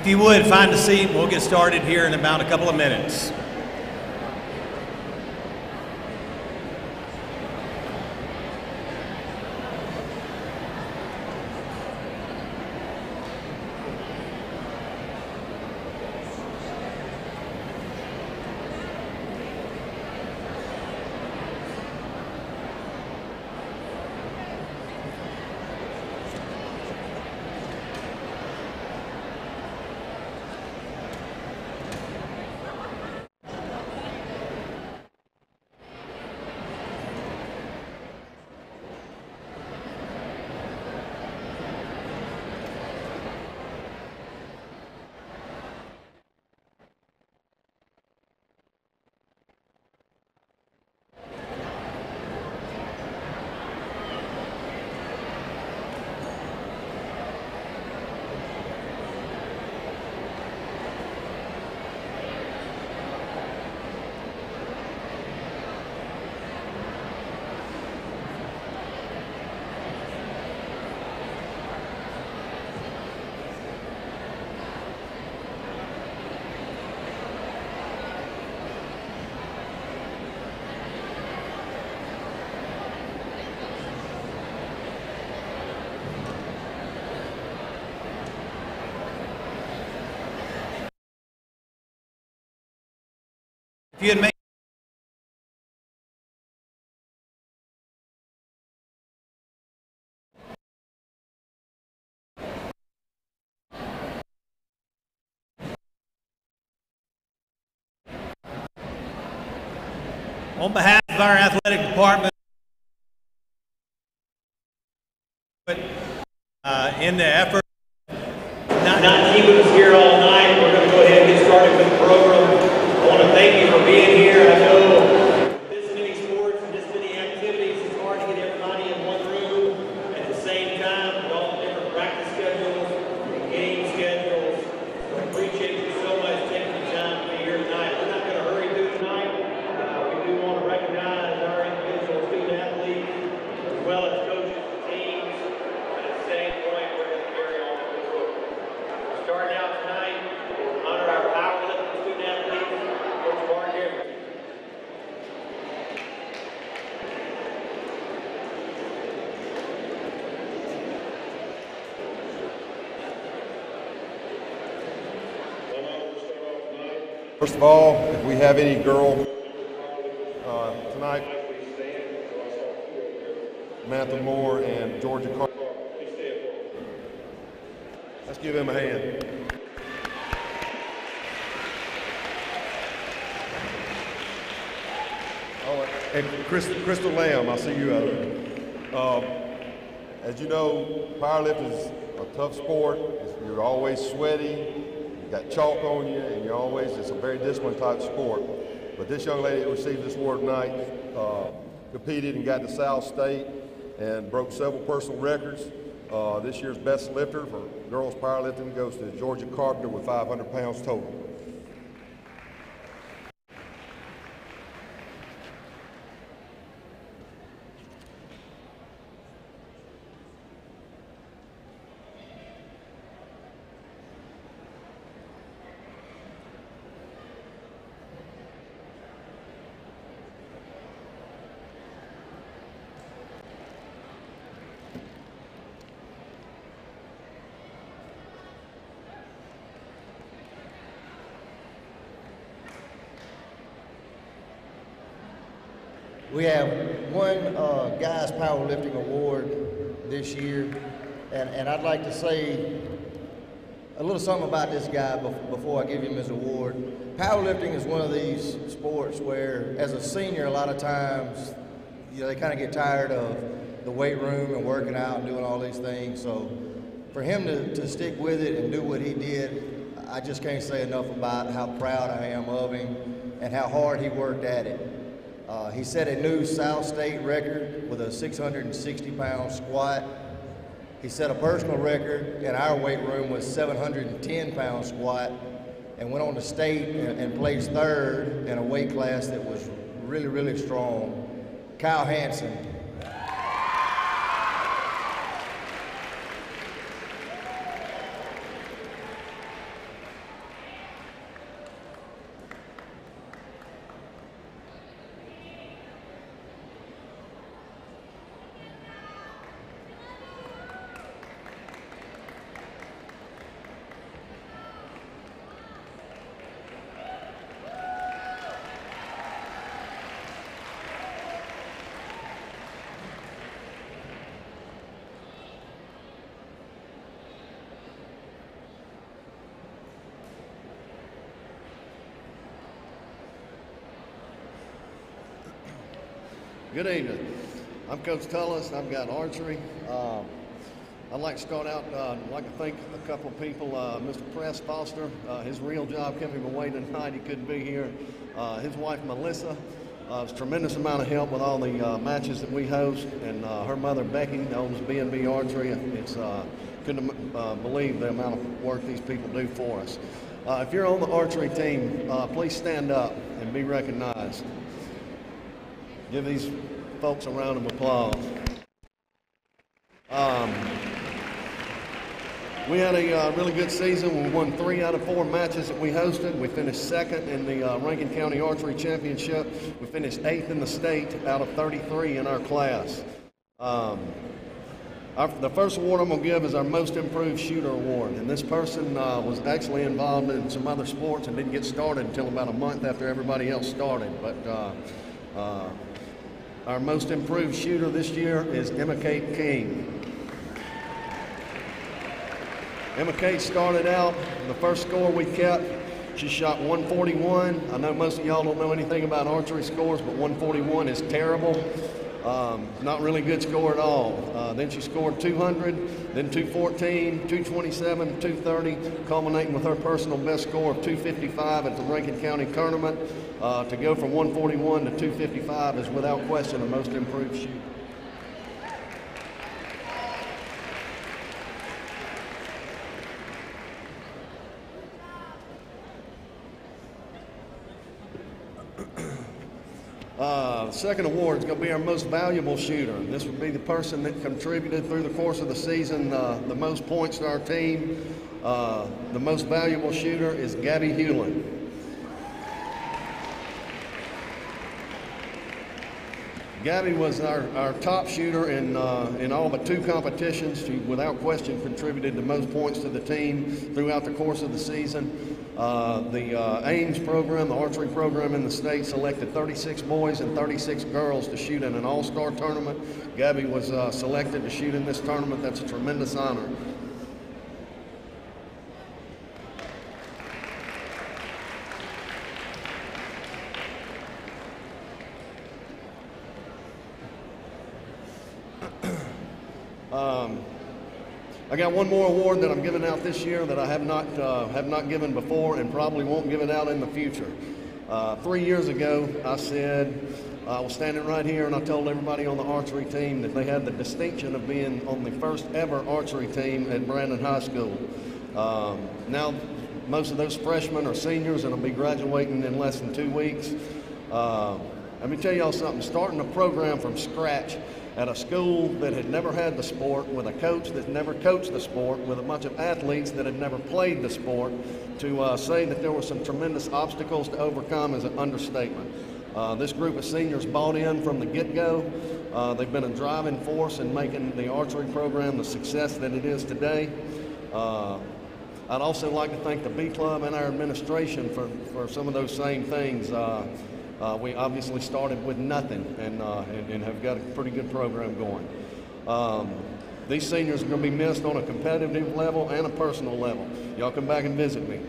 If you would, find a seat. We'll get started here in about a couple of minutes. If you had made on behalf of our athletic department, in the effort not keeping us here all night, we're going to go ahead and get started with the program. I want to thank you for being here. I know this many sports and this many activities, it's hard to get everybody in one room at the same time with all the different practice schedules and game schedules. So I appreciate you so much taking the time to be here tonight. We're not going to hurry through tonight. We do want to recognize our individual student athletes as well as coaches and teams. But at the same point, we're going to carry on with the program. Starting out tonight, we'll honor our powerlifting student athletes, Coach Banquet. First of all, if we have any girl tonight, Samantha Moore and Georgia Carter. Let's give them a hand. Oh, and Crystal Lamb, I see you out there. As you know, powerlifting is a tough sport. You're always sweaty. You got chalk on you, and it's a very disciplined type sport. But this young lady that received this award tonight competed and got to South State and broke several personal records. This year's best lifter for girls powerlifting goes to Georgia Carpenter with 500 pounds total. We have one guys powerlifting award this year, and I'd like to say a little something about this guy before I give him his award. Powerlifting is one of these sports where, as a senior, a lot of times, they kind of get tired of the weight room and working out and doing all these things. So for him to stick with it and do what he did, I just can't say enough about how proud I am of him and how hard he worked at it. He set a new South State record with a 660-pound squat. He set a personal record in our weight room with 710-pound squat, and went on to state and placed third in a weight class that was really, really strong. Kyle Hansen. Good evening. I'm Coach Tullis. I've got archery. I'd like to start out, I'd like to thank a couple of people. Mr. Press Foster, his real job kept him away tonight. He couldn't be here. His wife, Melissa, it's a tremendous amount of help with all the matches that we host. And her mother, Becky, owns B&B Archery. It's couldn't believe the amount of work these people do for us. If you're on the archery team, please stand up and be recognized. Give these folks a round of applause. We had a really good season. We won 3 out of 4 matches that we hosted. We finished 2nd in the Rankin County Archery Championship. We finished 8th in the state out of 33 in our class. The first award I'm going to give is our Most Improved Shooter Award. And this person was actually involved in some other sports and didn't get started until about a month after everybody else started. But our Most Improved Shooter this year is Emma Kate King. Emma Kate started out, the first score we kept, she shot 141. I know most of y'all don't know anything about archery scores, but 141 is terrible. Not really good score at all. Then she scored 200, then 214, 227, 230, culminating with her personal best score of 255 at the Rankin County tournament. To go from 141 to 255 is without question the most improved shooter. The second award is going to be our most valuable shooter. This would be the person that contributed through the course of the season the most points to our team. The most valuable shooter is Gabby Hewlin. Gabby was our top shooter in all but 2 competitions. She, without question, contributed the most points to the team throughout the course of the season. The Ames program, the archery program in the state, selected 36 boys and 36 girls to shoot in an all-star tournament. Gabby was selected to shoot in this tournament. That's a tremendous honor. I got one more award that I'm giving out this year that I have not given before and probably won't give it out in the future. 3 years ago, I said, I was standing right here and I told everybody on the archery team that they had the distinction of being on the first ever archery team at Brandon High School. Now, most of those freshmen are seniors and will be graduating in less than 2 weeks. Let me tell y'all something, starting a program from scratch at a school that had never had the sport, with a coach that never coached the sport, with a bunch of athletes that had never played the sport, to say that there were some tremendous obstacles to overcome is an understatement. This group of seniors bought in from the get-go. They've been a driving force in making the archery program the success that it is today. I'd also like to thank the B Club and our administration for some of those same things. We obviously started with nothing and have got a pretty good program going. These seniors are going to be missed on a competitive level and a personal level. Y'all come back and visit me.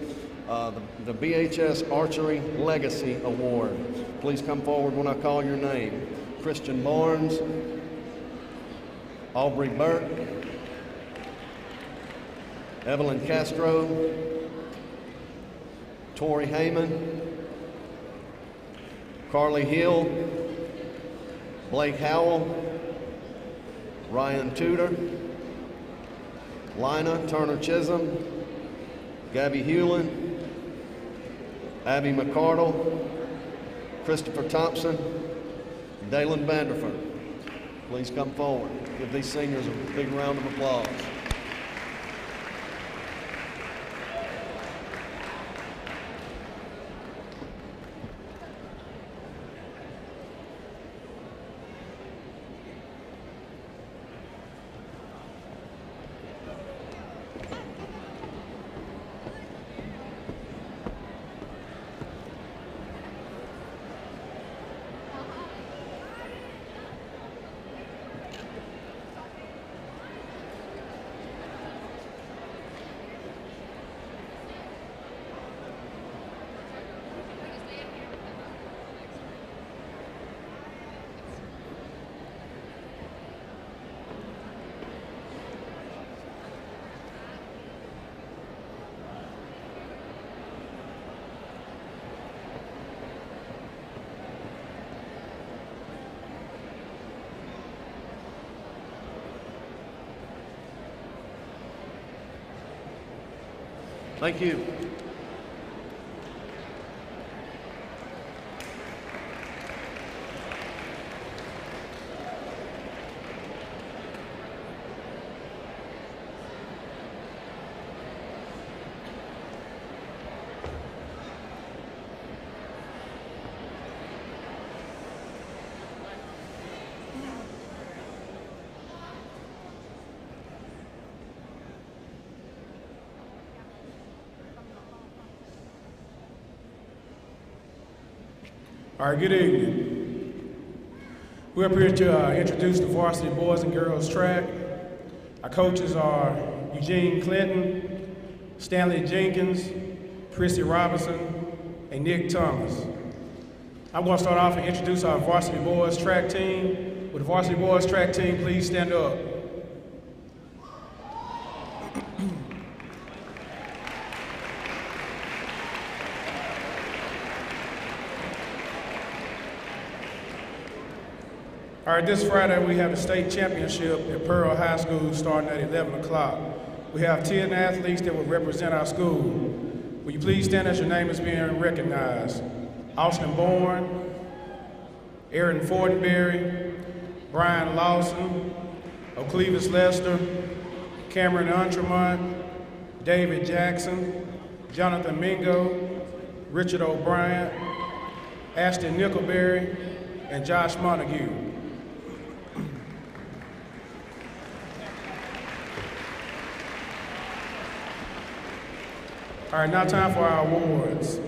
The BHS Archery Legacy Award. Please come forward when I call your name. Christian Barnes, Aubrey Burke, Evelyn Castro, Tori Heyman, Carly Hill, Blake Howell, Ryan Tudor, Lina Turner Chisholm, Gabby Hewlin, Abby McCardle, Christopher Thompson, Dalen Vanderford. Please come forward. Give these seniors a big round of applause. Thank you. All right, good evening. We're up here to introduce the varsity boys and girls track. Our coaches are Eugene Clinton, Stanley Jenkins, Chrissy Robinson, and Nick Thomas. I'm going to start off and introduce our varsity boys track team. Would the varsity boys track team please stand up? All right, this Friday we have the state championship at Pearl High School starting at 11 o'clock. We have 10 athletes that will represent our school. Will you please stand as your name is being recognized? Austin Bourne, Aaron Fortenberry, Brian Lawson, O'Clevis Lester, Cameron Untremont, David Jackson, Jonathan Mingo, Richard O'Brien, Ashton Nickelberry, and Josh Montague. All right, now time for our awards.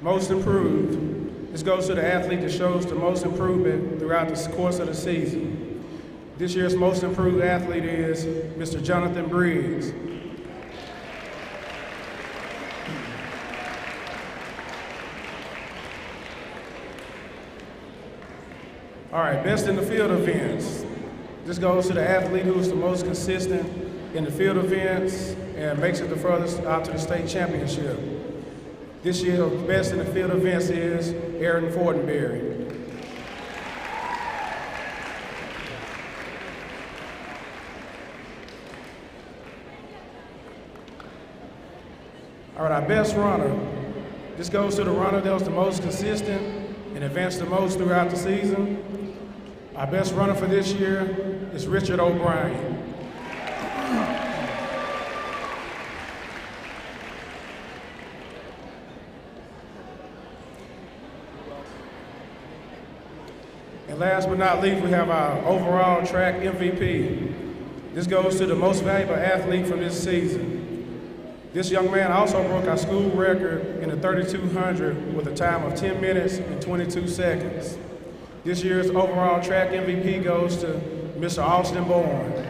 Most improved. This goes to the athlete that shows the most improvement throughout the course of the season. This year's most improved athlete is Mr. Jonathan Briggs. All right, best in the field events. This goes to the athlete who's the most consistent in the field events and makes it the furthest out to the state championship. This year's best in the field events is Aaron Fortenberry. All right, our best runner. This goes to the runner that was the most consistent and advanced the most throughout the season. Our best runner for this year is Richard O'Brien. And last but not least, we have our overall track MVP. This goes to the most valuable athlete from this season. This young man also broke our school record in the 3200 with a time of 10 minutes and 22 seconds. This year's overall track MVP goes to Mr. Austin Bourne.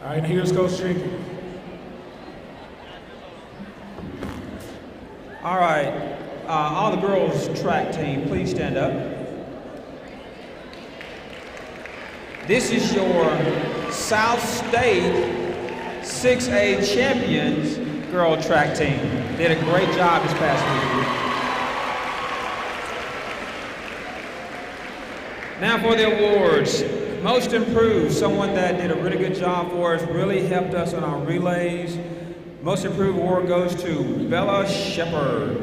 All right, here's Coach Jenkins. All right, all the girls track team, please stand up. This is your South State 6A champions girl track team. Did a great job this past week. Now for the awards. Most improved, someone that did a really good job for us, really helped us on our relays. Most improved award goes to Bella Shepard.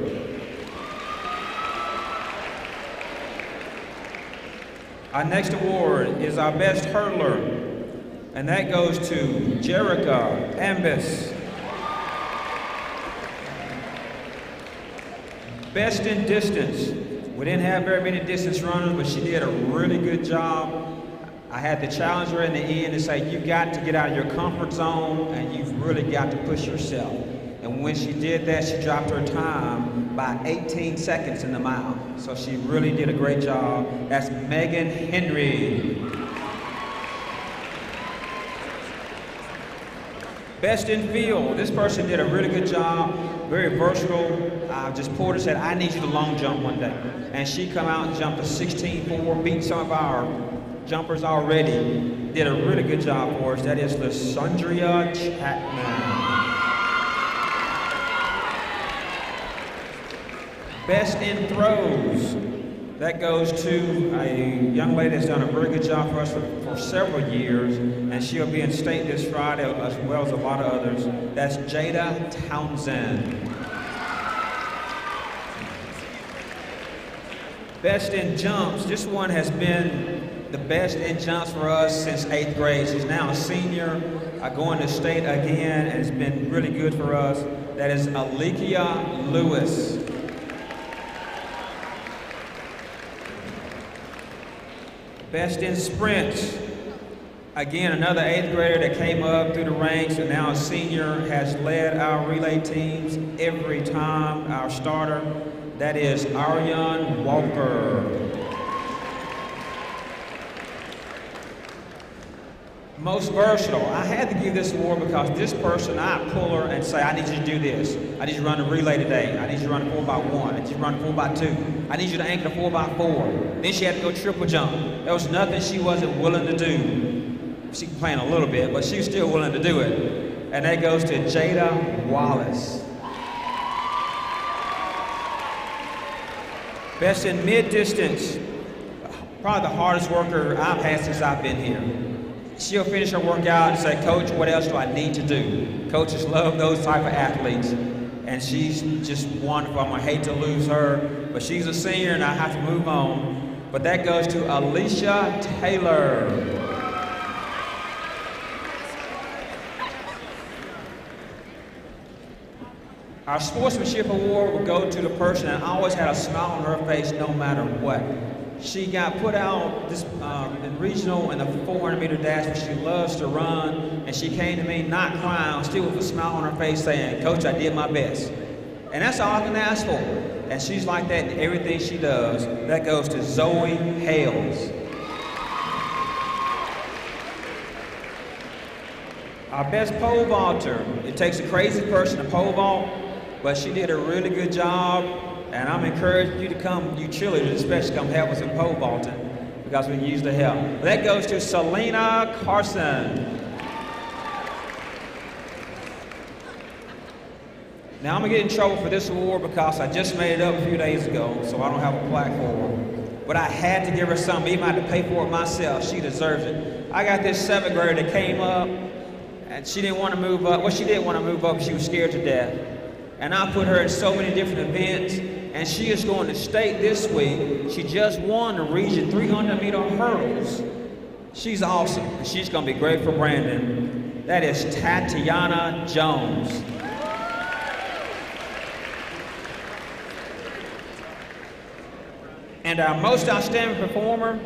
Our next award is our best hurdler, and that goes to Jerica Ambis. Best in distance. We didn't have very many distance runners, but she did a really good job. I had to challenge her in the end and say, you got to get out of your comfort zone and you've really got to push yourself. And when she did that, she dropped her time by 18 seconds in the mile. So she really did a great job. That's Megan Henry. Best in field. This person did a really good job. very versatile. Just pulled her, said, I need you to long jump one day. And she come out and jumped a 16.4, beat some of our jumpers already. Did a really good job for us. That is Lysandria Chapman. Best in throws. That goes to a young lady that's done a very good job for us for several years, and she'll be in state this Friday as well as a lot of others. That's Jada Townsend. Best in jumps. This one has been the best in jumps for us since 8th grade. She's now a senior, going to state again, and it's been really good for us. That is Alikia Lewis. Best in sprints. Again, another 8th grader that came up through the ranks and now a senior, has led our relay teams every time, our starter. That is Aryan Walker. Most versatile. I had to give this award because this person, I pull her and say, I need you to do this. I need you to run a relay today. I need you to run a 4x1. I need you to run a 4x2. I need you to anchor a 4x4. Then she had to go triple jump. There was nothing she wasn't willing to do. She can plan a little bit, but she was still willing to do it. And that goes to Jada Wallace. Best in mid-distance. Probably the hardest worker I've had since I've been here. She'll finish her workout and say, Coach, what else do I need to do? Coaches love those type of athletes. And she's just wonderful. I hate to lose her, but she's a senior and I have to move on. But that goes to Alicia Taylor. Our sportsmanship award will go to the person that always had a smile on her face no matter what. She got put out this in regional in the 400-meter dash, but she loves to run, and she came to me not crying, still with a smile on her face saying, Coach, I did my best. And that's all I can ask for. And she's like that in everything she does. That goes to Zoe Hales. Our best pole vaulter. It takes a crazy person to pole vault, but she did a really good job. And I'm encouraging you to come, you cheerleaders especially, come help us in pole vaulting because we can use the help. That goes to Selena Carson. Now I'm gonna get in trouble for this award because I just made it up a few days ago, so I don't have a plaque for her. But I had to give her something, even if I had to pay for it myself. She deserves it. I got this 7th grader that came up, and she didn't want to move up. Well, she did want to move up, but she was scared to death. And I put her in so many different events, and she is going to state this week. She just won the region 300-meter hurdles. She's awesome, and she's going to be great for Brandon. That is Tatiana Jones. And our most outstanding performer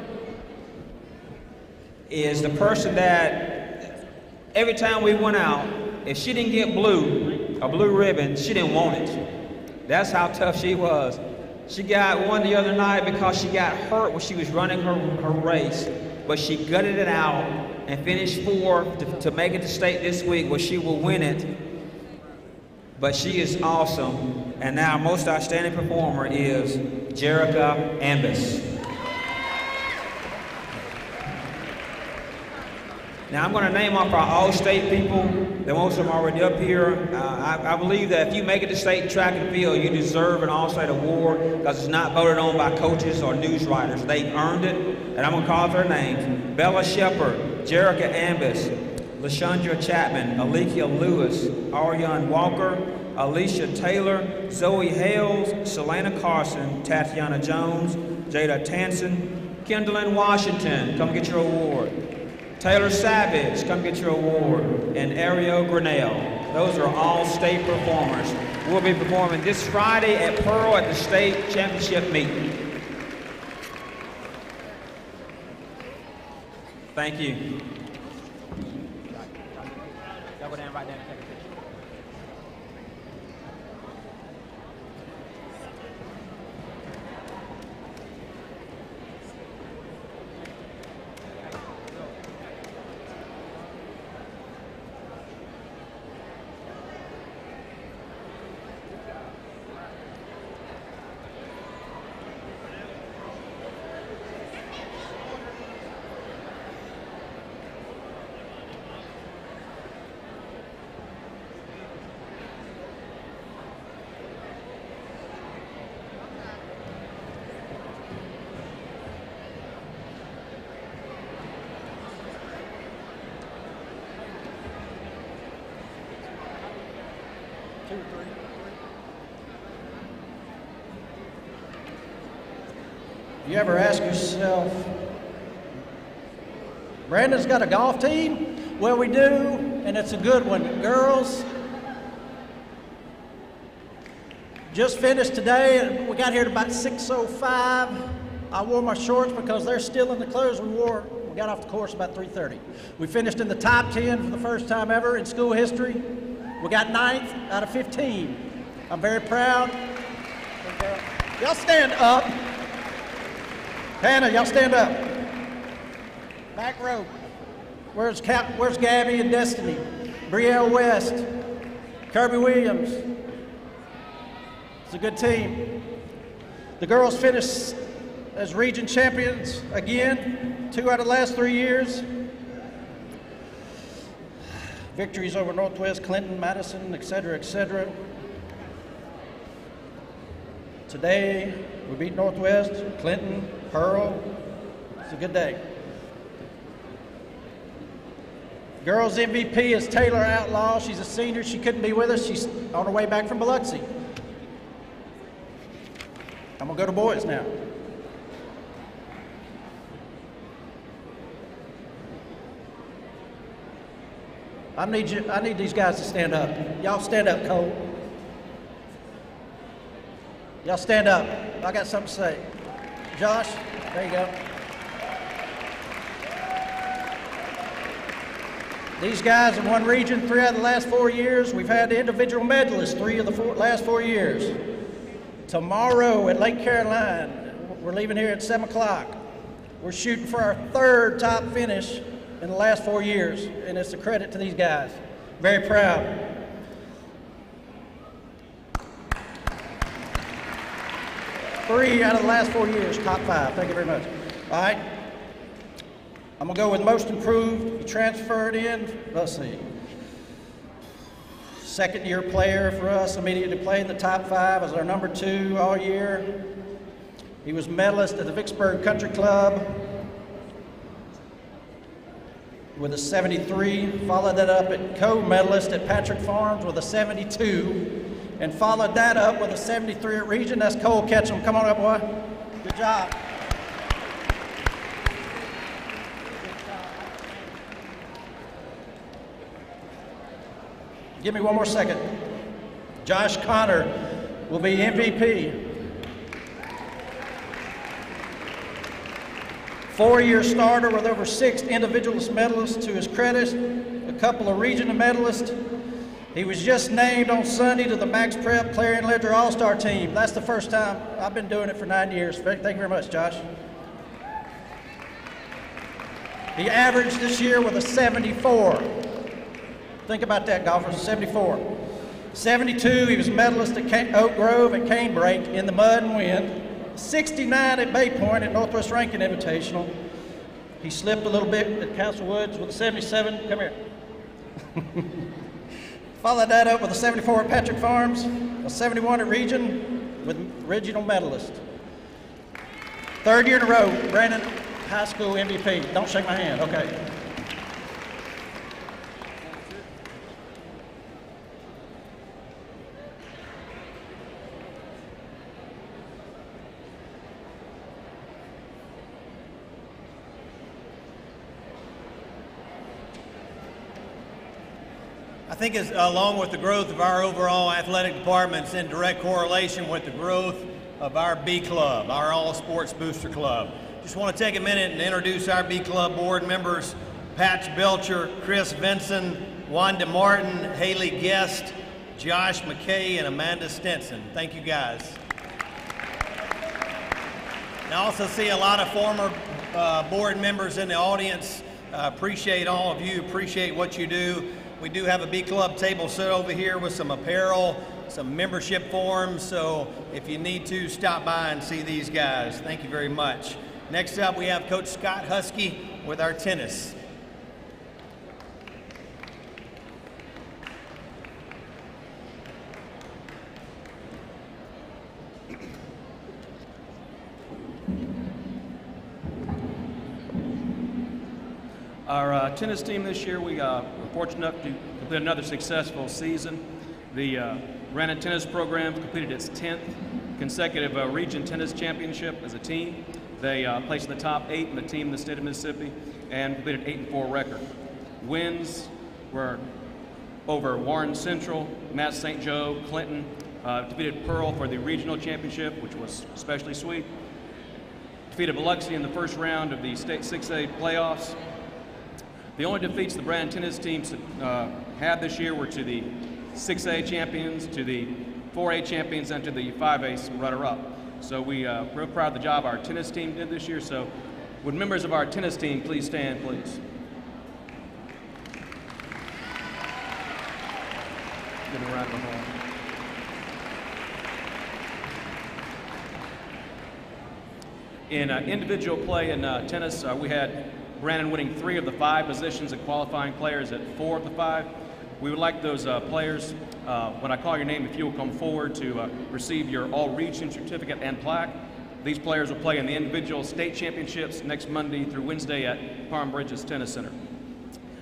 is the person that every time we went out, if she didn't get a blue ribbon, she didn't want it. That's how tough she was. She got one the other night because she got hurt when she was running her race, but she gutted it out and finished 4th to make it to state this week where she will win it. But she is awesome. And now our most outstanding performer is Jerica Ambus. Now I'm going to name off our all-state people. Most of them are already up here. I believe that if you make it to state track and field, you deserve an all-state award because it's not voted on by coaches or news writers. They've earned it, and I'm going to call their names. Bella Shepard, Jerica Ambus, Lysandria Chapman, Alikia Lewis, Aryan Walker, Alicia Taylor, Zoe Hales, Selena Carson, Tatiana Jones, Jada Tansen, Kendallin Washington, come get your award. Taylor Savage, come get your award, and Ariel Grinnell. Those are all state performers. We'll be performing this Friday at Pearl at the state championship meet. Thank you. Y'all go down right there and take a picture. You ever ask yourself, Brandon's got a golf team? Well, we do, and it's a good one. Girls, just finished today, and we got here at about 6:05. I wore my shorts because they're still in the clothes we wore. We got off the course about 3:30. We finished in the top 10 for the first time ever in school history. We got 9th out of 15. I'm very proud. Y'all stand up. Hannah, y'all stand up. Back row. Where's Gabby and Destiny? Brielle West. Kirby Williams. It's a good team. The girls finished as region champions again, 2 out of the last 3 years. Victories over Northwest, Clinton, Madison, et cetera, et cetera. Today, we beat Northwest, Clinton, Pearl. It's a good day. Girls MVP is Taylor Outlaw. She's a senior. She couldn't be with us. She's on her way back from Biloxi. I'm gonna go to boys now. I need these guys to stand up. Y'all stand up, Cole. Y'all stand up. I got something to say. Josh, there you go. These guys have won region 3 out of the last 4 years. We've had the individual medalists 3 of the last 4 years. Tomorrow at Lake Caroline, we're leaving here at 7 o'clock. We're shooting for our 3rd top finish in the last 4 years, and it's a credit to these guys. Very proud. Three out of the last 4 years, top 5. Thank you very much. All right. I'm gonna go with most improved. He transferred in, let's see. 2nd-year player for us, immediately played in the top 5 as our number 2 all year. He was medalist at the Vicksburg Country Club with a 73. Followed that up at co-medalist at Patrick Farms with a 72. And followed that up with a 73 at region. That's Cole Ketchum. Come on up, boy. Good job. Give me one more second. Josh Connor will be MVP. 4-year starter with over 6 individualist medalists to his credit, a couple of regional medalists. He was just named on Sunday to the Max Prep Clarion Ledger All-Star team. That's the first time. I've been doing it for 9 years. Thank you very much, Josh. He averaged this year with a 74. Think about that, golfers, 74. 72, he was medalist at Oak Grove and Canebrake in the mud and wind. 69 at Bay Point at Northwest Rankin Invitational. He slipped a little bit at Castle Woods with a 77. Come here. Followed that up with a 74 at Patrick Farms, a 71 at Region with regional medalist. 3rd year in a row, Brandon, high school MVP. Don't shake my hand, okay. I think it's, along with the growth of our overall athletic departments, in direct correlation with the growth of our B Club, our All Sports Booster Club. Just want to take a minute and introduce our B Club board members: Patch Belcher, Chris Vinson, Wanda Martin, Haley Guest, Josh McKay, and Amanda Stinson. Thank you, guys. And I also see a lot of former board members in the audience. Appreciate all of you, appreciate what you do. We do have a B Club table set over here with some apparel, some membership forms, so if you need to, stop by and see these guys. Thank you very much. Next up, we have Coach Scott Husky with our tennis. Our tennis team this year, we were fortunate enough to complete another successful season. The Brandon Tennis Program completed its 10th consecutive region tennis championship as a team. They placed in the top 8 in the team in the state of Mississippi and completed an 8-4 record. Wins were over Warren Central, Mass St. Joe, Clinton, defeated Pearl for the regional championship, which was especially sweet. Defeated Biloxi in the first round of the state 6A playoffs. The only defeats the Brandon tennis teams had this year were to the 6A champions, to the 4A champions, and to the 5A runner-up. So we're real proud of the job our tennis team did this year. So would members of our tennis team please stand, please? Give them a round of applause. In individual play in tennis, we had Brandon winning 3 of the 5 positions and qualifying players at 4 of the 5. We would like those players, when I call your name, if you will come forward to receive your all-region certificate and plaque. These players will play in the individual state championships next Monday through Wednesday at Palm Bridges Tennis Center.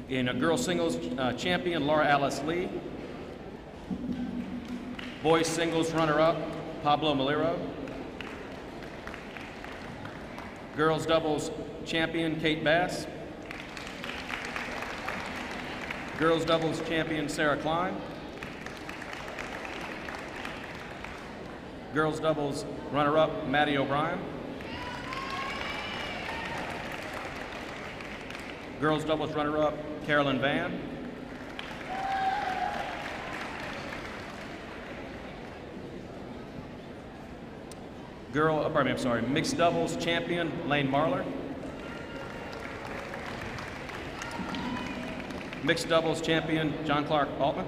In girls singles champion, Laura Alice Lee. Boys singles runner-up, Pablo Malero. Girls doubles champion, Kate Bass. Girls doubles champion, Sarah Klein. Girls doubles runner-up, Maddie O'Brien. Girls doubles runner-up, Carolyn Van. Mixed doubles champion, Lane Marler. Mixed doubles champion, John Clark Altman.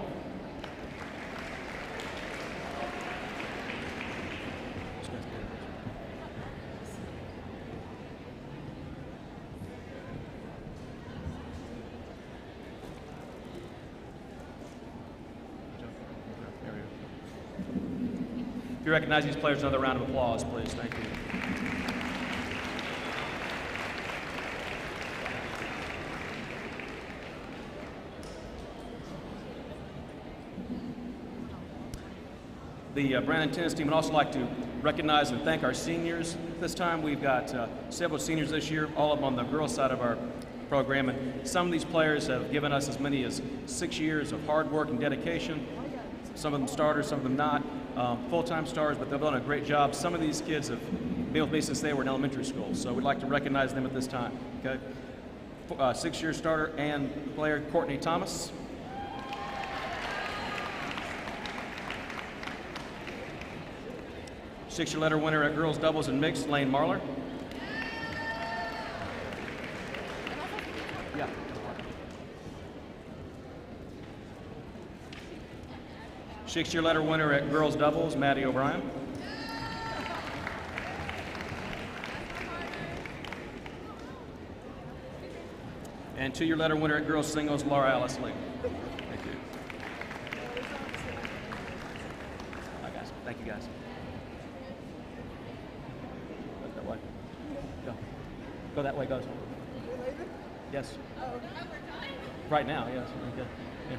If you recognize these players, another round of applause, please. Thank you. The Brandon tennis team would also like to recognize and thank our seniors. This time we've got several seniors this year, all of them on the girls' side of our program. And some of these players have given us as many as 6 years of hard work and dedication. Some of them starters, some of them not. Full-time stars, but they've done a great job. Some of these kids have been with me since they were in elementary school, so we'd like to recognize them at this time. Okay, 6-year starter and player Courtney Thomas. Six-year letter winner at girls doubles and mixed, Lane Marler. Yeah. Six-year letter winner at girls doubles, Maddie O'Brien. And 2-year letter winner at girls singles, Laura Alice Lee. Thank you. Hi, guys. Thank you, guys. Go that way. Go. Go that way, goes. Yes. Oh, we're done? Right now, yes. Good. Yeah.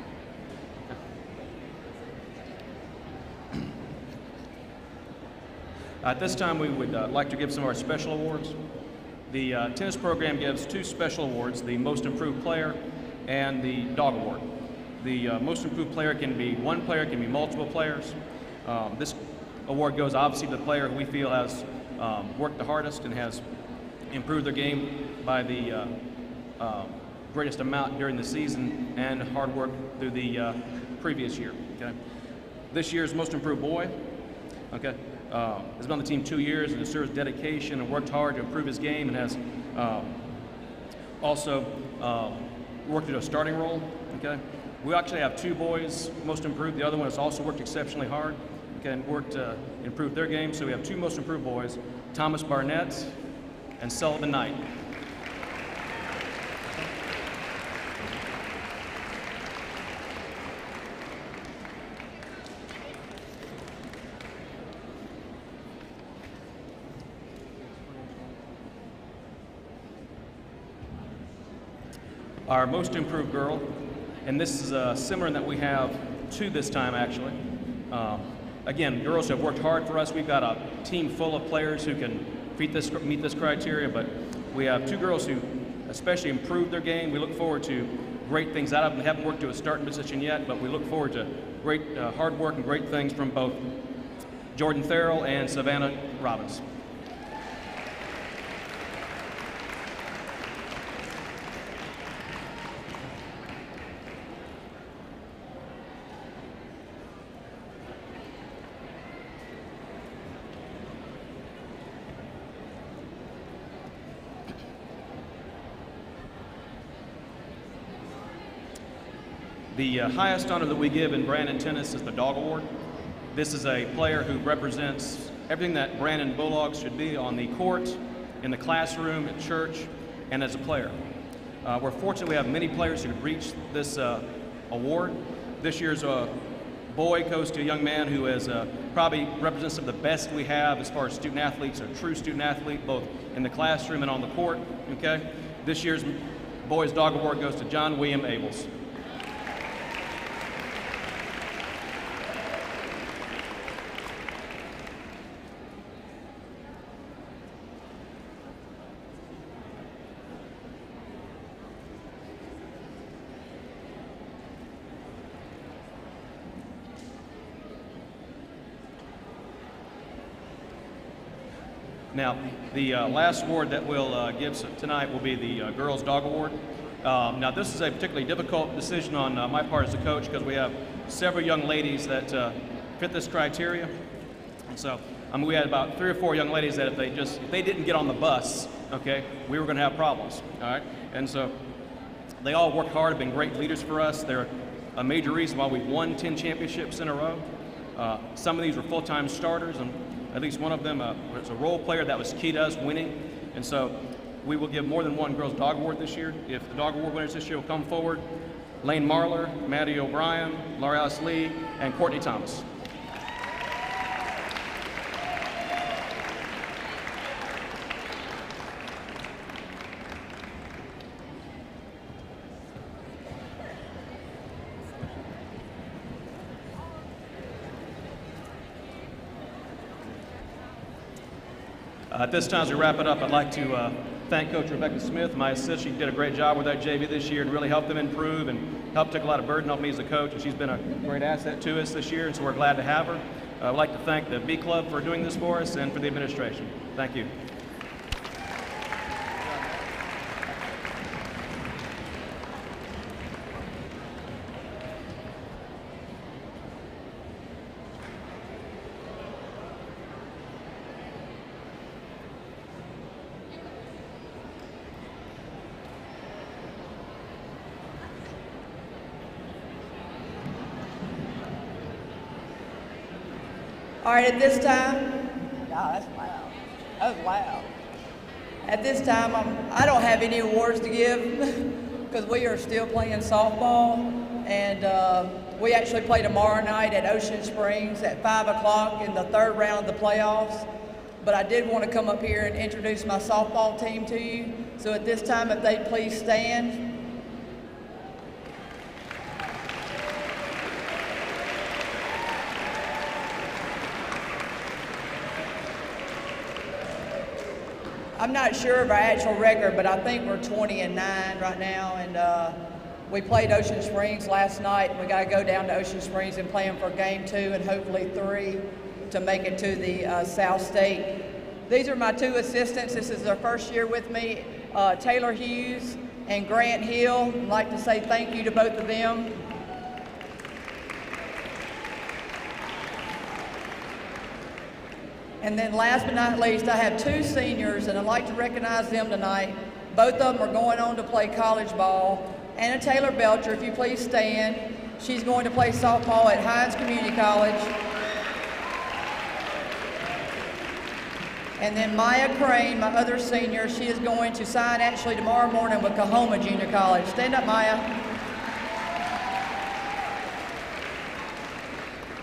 At this time, we would like to give some of our special awards. The tennis program gives 2 special awards, the Most Improved Player and the Dog Award. The Most Improved Player can be one player, can be multiple players. This award goes obviously to the player who we feel has worked the hardest and has improved their game by the greatest amount during the season and hard work through the previous year. Okay? This year's Most Improved Boy, okay, has been on the team 2 years and has served dedication and worked hard to improve his game and has also worked in a starting role. Okay, we actually have 2 boys Most Improved. The other one has also worked exceptionally hard, okay, and worked to improve their game. So we have 2 Most Improved boys, Thomas Barnett and Sullivan Knight. Our Most Improved Girl, and this is similar in that we have 2 this time actually. again, girls have worked hard for us. We've got a team full of players who can meet this criteria, but we have 2 girls who especially improved their game. We look forward to great things out of them. They haven't worked to a starting position yet, but we look forward to great hard work and great things from both Jordan Farrell and Savannah Robbins. The highest honor that we give in Brandon tennis is the Dog Award. This is a player who represents everything that Brandon Bulldogs should be on the court, in the classroom, at church, and as a player. We're fortunate we have many players who have reached this award. This year's boy goes to a young man who is probably represents some of the best we have as far as student athletes, a true student athlete, both in the classroom and on the court. Okay? This year's boys Dog Award goes to John William Abels. Now, the last award that we'll give tonight will be the Girls Dog Award. Now, this is a particularly difficult decision on my part as a coach because we have several young ladies that fit this criteria. And so, we had about 3 or 4 young ladies that if they didn't get on the bus, okay, we were going to have problems, all right? And so, they all worked hard, have been great leaders for us. They're a major reason why we've won 10 championships in a row. Some of these were full-time starters, and at least one of them was a role player that was key to us winning. And so we will give more than one Girls Dog Award this year. If the Dog Award winners this year will come forward, Lane Marler, Maddie O'Brien, Laura Alice Lee, and Courtney Thomas. At this time, as we wrap it up, I'd like to thank Coach Rebecca Smith, my assistant. She did a great job with our JV this year and really helped them improve and helped take a lot of burden off me as a coach. And she's been a great asset to us this year, and so we're glad to have her. I'd like to thank the B Club for doing this for us and for the administration. Thank you. All right, at this time, wow, that's loud. That was loud. At this time, I don't have any awards to give because we are still playing softball, and we actually play tomorrow night at Ocean Springs at 5 o'clock in the 3rd round of the playoffs. But I did want to come up here and introduce my softball team to you. So at this time, if they'd please stand. I'm not sure of our actual record, but I think we're 20-9 right now, and we played Ocean Springs last night, and we got to go down to Ocean Springs and play them for game 2 and hopefully 3 to make it to the South State. These are my 2 assistants. This is their first year with me, Taylor Hughes and Grant Hill. I'd like to say thank you to both of them. And then last but not least, I have 2 seniors, and I'd like to recognize them tonight. Both of them are going on to play college ball. Anna Taylor Belcher, if you please stand. She's going to play softball at Hines Community College. And then Maya Crane, my other senior, she is going to sign actually tomorrow morning with Coahoma Junior College. Stand up, Maya.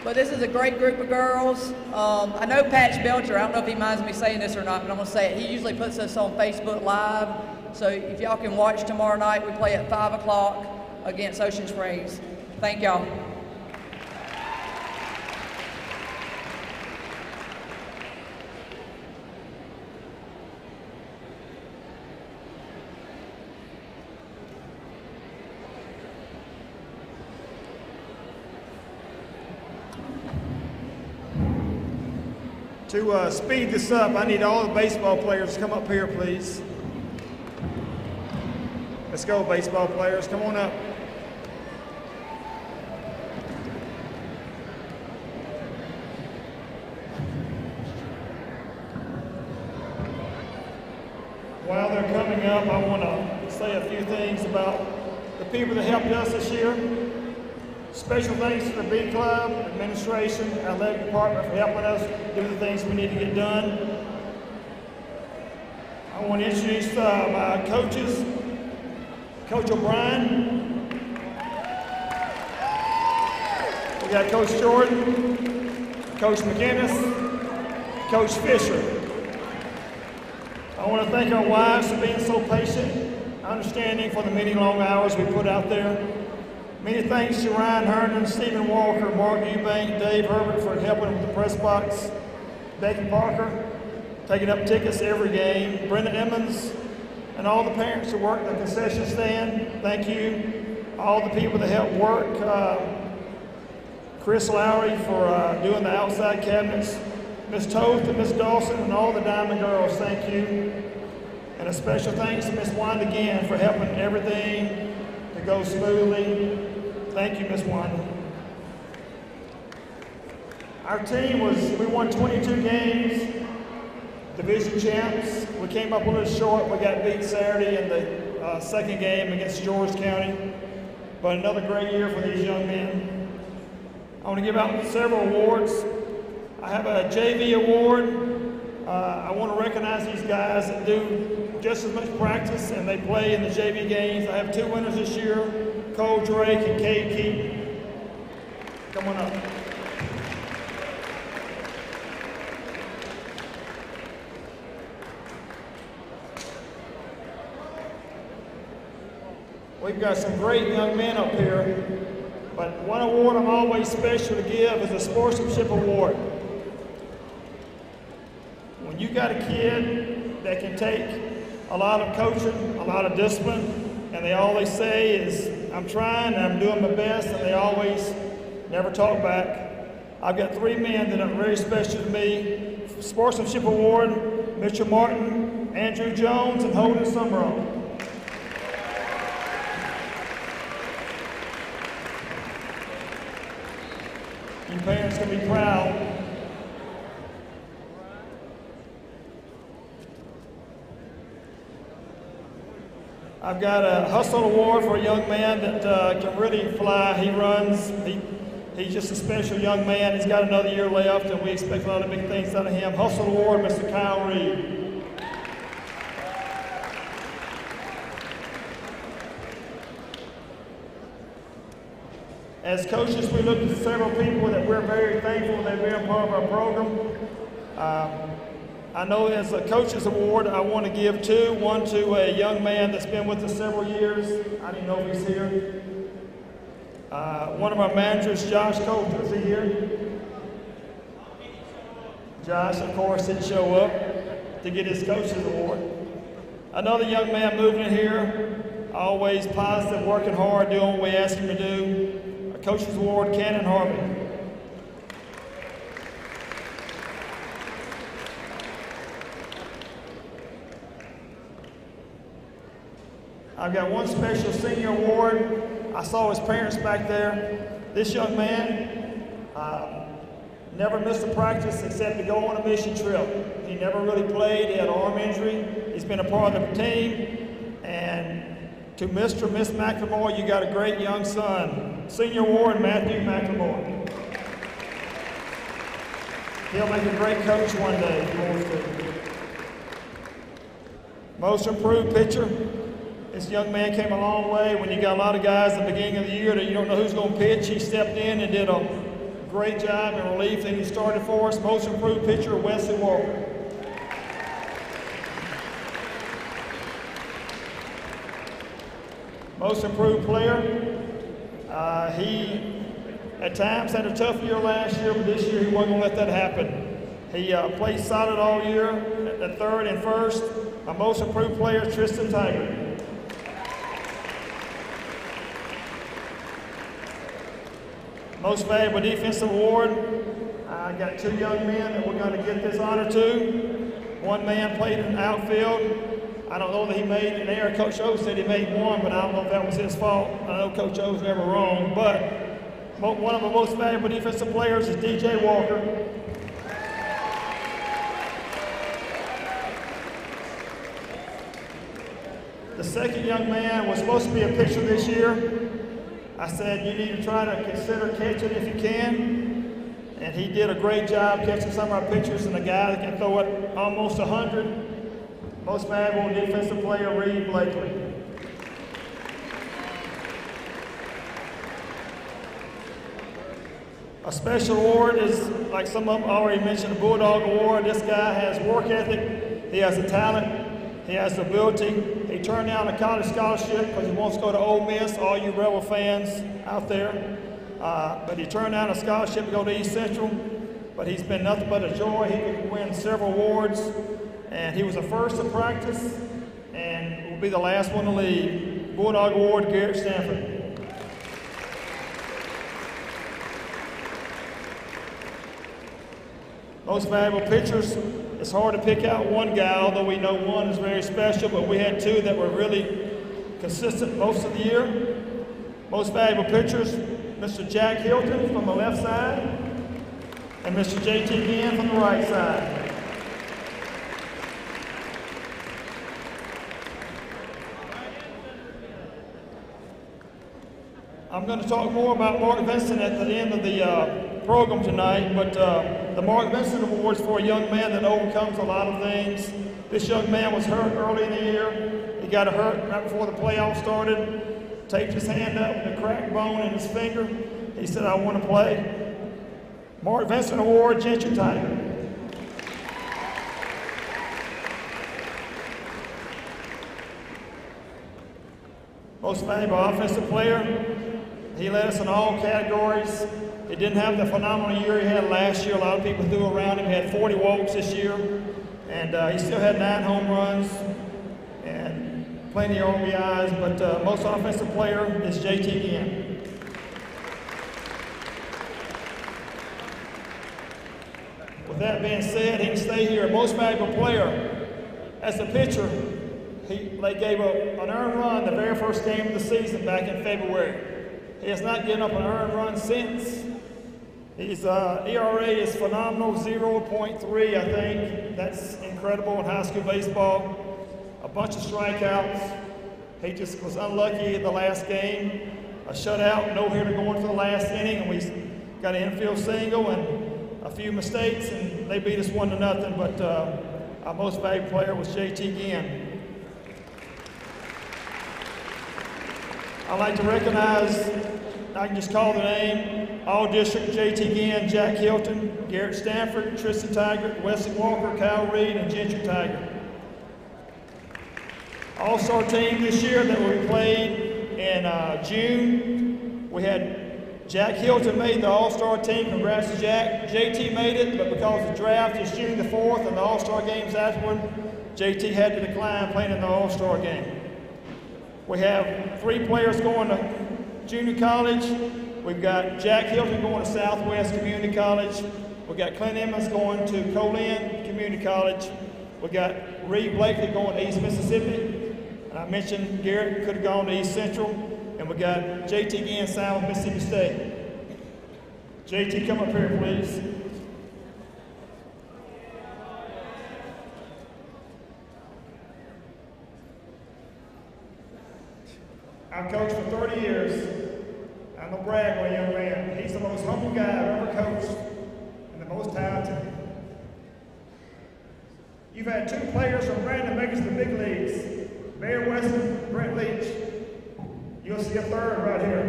But this is a great group of girls. I know Patch Belcher, I don't know if he minds me saying this or not, but I'm gonna say it. He usually puts us on Facebook Live. So if y'all can watch tomorrow night, we play at 5 o'clock against Ocean Springs. Thank y'all. To speed this up, I need all the baseball players to come up here, please. Let's go, baseball players. Come on up. While they're coming up, I want to say a few things about the people that helped us this year. Special thanks to the B Club, administration, athletic department for helping us do the things we need to get done. I want to introduce my coaches. Coach O'Brien. We got Coach Jordan, Coach McInnes, Coach Fisher. I want to thank our wives for being so patient, understanding for the many long hours we put out there. Many thanks to Ryan Herndon, Stephen Walker, Mark Eubank, Dave Herbert for helping with the press box, Becky Parker, taking up tickets every game, Brenda Emmons, and all the parents who work the concession stand. Thank you. All the people that help work, Chris Lowry for doing the outside cabinets, Miss Toth and Miss Dawson and all the Diamond Girls, thank you. And a special thanks to Miss Wanda again for helping everything to go smoothly. Thank you, Miss Wanda. Our team we won 22 games, division champs. We came up a little short. We got beat Saturday in the second game against George County. But another great year for these young men. I want to give out several awards. I have a JV award. I want to recognize these guys that do just as much practice and they play in the JV games. I have two winners this year, Cole Drake and Cade Keaton. Come on up. We've got some great young men up here, but one award I'm always special to give is a Sportsmanship Award. When you got a kid that can take a lot of coaching, a lot of discipline, and they always say is, I'm trying and I'm doing my best, and they always never talk back. I've got three men that are very special to me. Sportsmanship Award, Mitchell Martin, Andrew Jones, and Holden Summerall. You parents can be proud. I've got a Hustle Award for a young man that can really fly. He runs. He's just a special young man. He's got another year left, and we expect a lot of big things out of him. Hustle Award, Mr. Kyle Reed. As coaches, we look at several people that we're very thankful that they're part of our program. I know as a coach's award, I want to give two. One to a young man that's been with us several years. I didn't know if he's here. One of our managers, Josh Coulter, is he here? Josh, of course, didn't show up to get his coach's award. Another young man moving in here, always positive, working hard, doing what we ask him to do. A coach's award, Cannon Harvey. I've got one special senior award. I saw his parents back there. This young man never missed a practice except to go on a mission trip. He never really played. He had an arm injury. He's been a part of the team. And to Mr. and Miss McLemore, you got a great young son. Senior award, Matthew McLemore. He'll make a great coach one day if he wants to. Most improved pitcher. This young man came a long way. When you got a lot of guys at the beginning of the year that you don't know who's going to pitch, he stepped in and did a great job in relief. Then he started for us. Most improved pitcher, Wesley Walker. Most improved player. He, at times, had a tough year last year, but this year he wasn't going to let that happen. He played solid all year at third and first. Our most improved player, Tristan Tiger. Most valuable defensive award. I got two young men that we're going to get this honor to. One man played in the outfield. I don't know that he made an error. Coach O said he made one, but I don't know if that was his fault. I know Coach O's never wrong, but one of the most valuable defensive players is DJ Walker. The second young man was supposed to be a pitcher this year. I said, you need to try to consider catching if you can. And he did a great job catching some of our pitchers, and a guy that can throw it almost 100. Most valuable defensive player, Reed Blakely. A special award is, like some of them already mentioned, the Bulldog Award. This guy has work ethic, he has the talent, he has the ability. He turned down a college scholarship because he wants to go to Ole Miss, all you Rebel fans out there. But he turned down a scholarship to go to East Central, but he's been nothing but a joy. He could win several awards, and he was the first to practice and will be the last one to leave. Bulldog Award, Garrett Stanford. Most valuable pitchers, it's hard to pick out one guy, although we know one is very special, but we had two that were really consistent most of the year. Most valuable pitchers, Mr. Jack Hilton from the left side, and Mr. JT Ginn from the right side. I'm going to talk more about Mark Vincent at the end of the program tonight, but the Mark Vincent Award is for a young man that overcomes a lot of things. This young man was hurt early in the year. He got hurt right before the playoffs started, taped his hand up with a cracked bone in his finger. He said, I want to play. Mark Vincent Award, Gentry Tiger. Most valuable offensive player. He led us in all categories. He didn't have the phenomenal year he had last year. A lot of people threw around him. He had 40 walks this year, and he still had 9 home runs and plenty of RBIs, but most offensive player is JT Ginn. With that being said, he can stay here. Most valuable player, as a pitcher, they gave up an earned run the very first game of the season back in February. He has not given up an earned run since. His ERA is phenomenal, 0.3, I think. That's incredible in high school baseball. A bunch of strikeouts. He just was unlucky in the last game. A shutout, no hitter going to the last inning, and we got an infield single and a few mistakes, and they beat us 1-0. But our most valuable player was JT Ginn. I'd like to recognize, I can just call the name, all district, JT Ginn, Jack Hilton, Garrett Stanford, Tristan Tiger, Wesley Walker, Kyle Reed, and Gentry Tiger. All-star team this year that we played in June, we had Jack Hilton made the all-star team. Congrats to Jack. JT made it, but because the draft is June the 4th and the all-star games afterward, JT had to decline playing in the all-star game. We have 3 players going to junior college. We've got Jack Hilton going to Southwest Community College. We've got Clint Emmons going to Colin Community College. We've got Reed Blakely going to East Mississippi. And I mentioned Garrett could have gone to East Central. And we got JT Ginn signed with Mississippi State. JT, come up here, please. I've coached for 30 years. I'm a brag on a young man. He's the most humble guy I've ever coached and the most talented. You've had 2 players from Brandon make it to the big leagues, Bear Weston, Brent Leach. You'll see a third right here.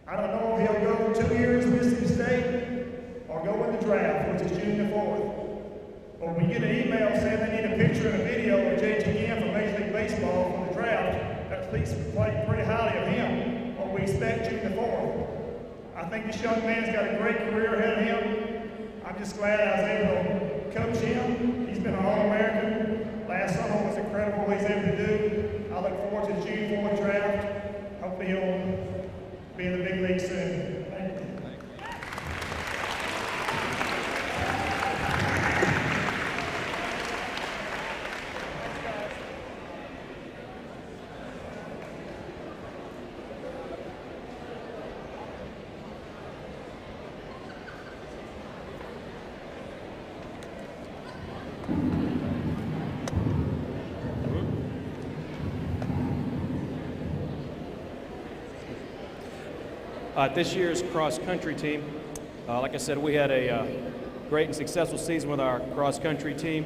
I don't know if he'll go 2 years to Mississippi State or go in the draft, which is June the 4th. But when you get an email saying they need a picture and a video of JT Ginn from Major League Baseball for the draft, that speaks pretty highly of him, what we expect June the 4th. I think this young man's got a great career ahead of him. I'm just glad I was able to coach him. He's been an All-American. Last summer was incredible what he's able to do. I look forward to the June 4th draft. Hopefully he'll be in the big league soon. Thank you. This year's cross-country team, like I said, we had a great and successful season with our cross-country team.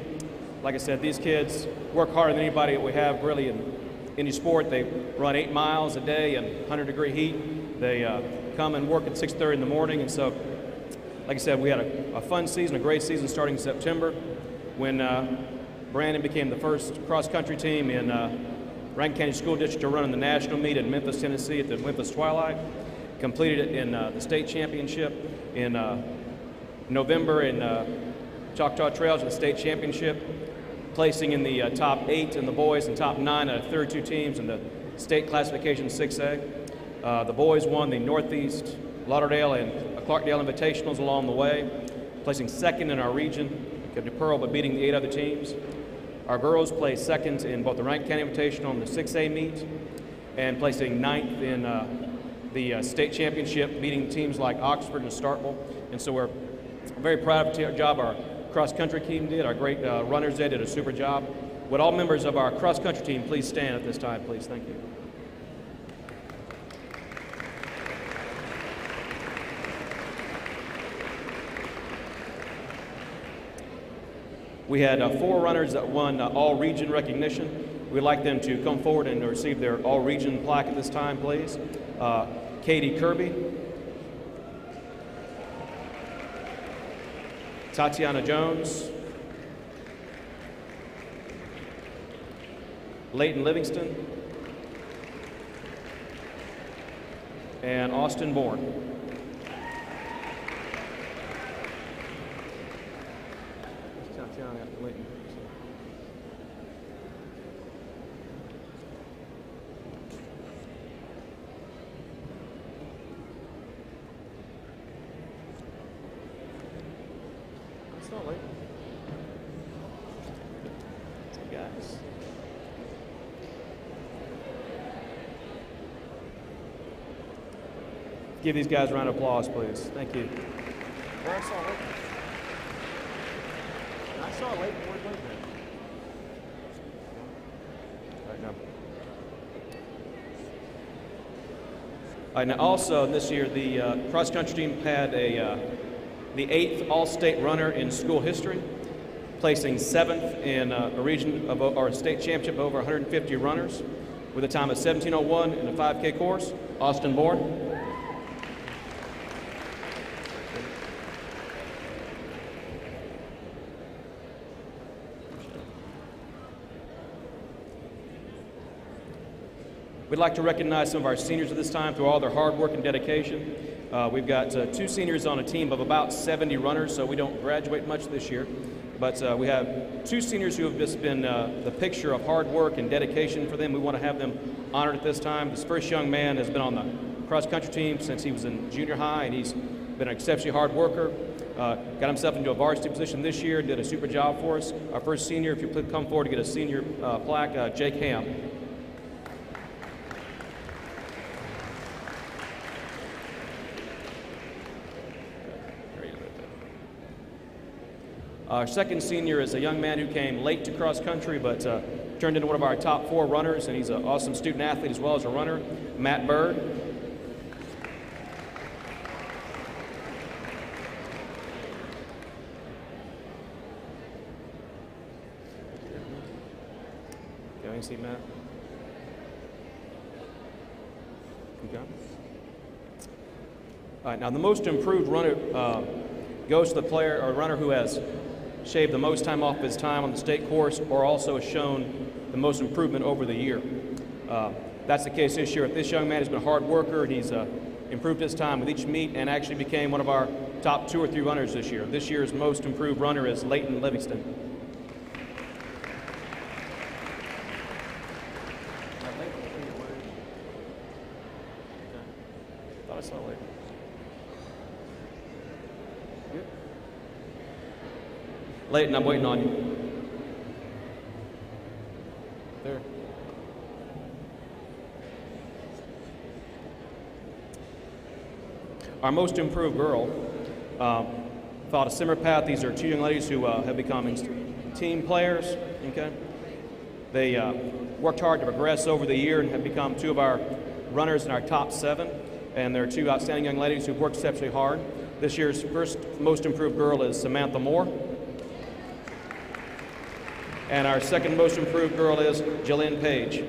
Like I said, these kids work harder than anybody that we have really in any sport. They run 8 miles a day in 100-degree heat. They come and work at 6:30 in the morning. And so, like I said, we had a fun season, a great season starting in September when Brandon became the first cross-country team in Rankin County School District to run in the national meet in Memphis, Tennessee at the Memphis Twilight. Completed it in the state championship in November in Choctaw Trails at the state championship, placing in the top 8 in the boys and top 9 out of 32 teams in the state classification 6A. The boys won the Northeast, Lauderdale, and Clarkdale Invitationals along the way, placing 2nd in our region, got to Pearl, but beating the 8 other teams. Our girls placed 2nd in both the Rankin County Invitational and the 6A meet, and placing 9th in the state championship, beating teams like Oxford and Starkville. And so we're very proud of the job our cross-country team did. Our great runners did a super job. Would all members of our cross-country team please stand at this time, please? Thank you. We had 4 runners that won all-region recognition. We'd like them to come forward and receive their all-region plaque at this time, please. Katie Kirby, Tatiana Jones, Leighton Livingston, and Austin Bourne. Tatiana after Leighton. Guys. Give these guys a round of applause, please. Thank you. Where I saw Leighton. I saw Leighton. Where's Leighton? Right now. All right, now also this year the cross-country team had the 8th All-State runner in school history, placing 7th in a region of our state championship of over 150 runners with a time of 17:01 in the 5K course, Austin Bourne. We'd like to recognize some of our seniors at this time through all their hard work and dedication. We've got 2 seniors on a team of about 70 runners, so we don't graduate much this year. But we have 2 seniors who have just been the picture of hard work and dedication for them. We want to have them honored at this time. This first young man has been on the cross-country team since he was in junior high, and he's been an exceptionally hard worker. Got himself into a varsity position this year, did a super job for us. Our first senior, if you please come forward to get a senior plaque, Jake Ham. Our second senior is a young man who came late to cross country, but turned into one of our top 4 runners, and he's an awesome student athlete as well as a runner, Matt Bird. Can you see Matt? Okay. All right, now the most improved runner goes to the player or runner who has shaved the most time off his time on the state course or also has shown the most improvement over the year. That's the case this year. This young man has been a hard worker, and he's improved his time with each meet and actually became one of our top 2 or 3 runners this year. This year's most improved runner is Leighton Livingston. I thought I saw Leighton. Leighton, I'm waiting on you. There. Our most improved girl followed a similar path. These are 2 young ladies who have become team players. Okay, they worked hard to progress over the year and have become 2 of our runners in our top 7. and there are two outstanding young ladies who've worked exceptionally hard. This year's first most improved girl is Samantha Moore. And our second most improved girl is Jillian Page.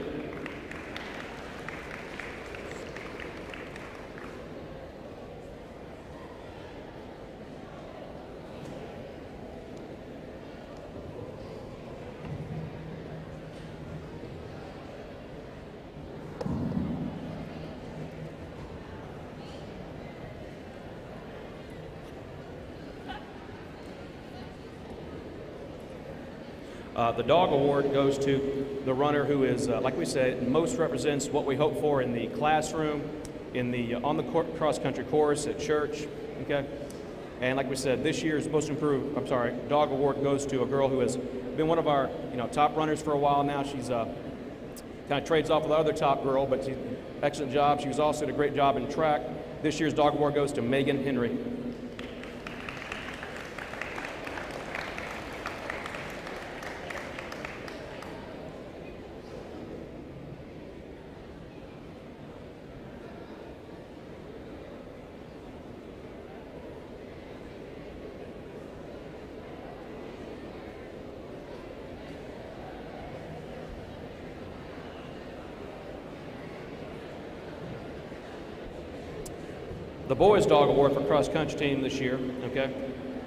The dog award goes to the runner who is, like we said, most represents what we hope for in the classroom, in the on the cross country course at church. Okay, and like we said, this year's most improved, dog award goes to a girl who has been one of our top runners for a while now. She's kind of trades off with the other top girl, but she's excellent job. She was also did a great job in track. This year's dog award goes to Megan Henry. The boys' dog award for cross-country team this year,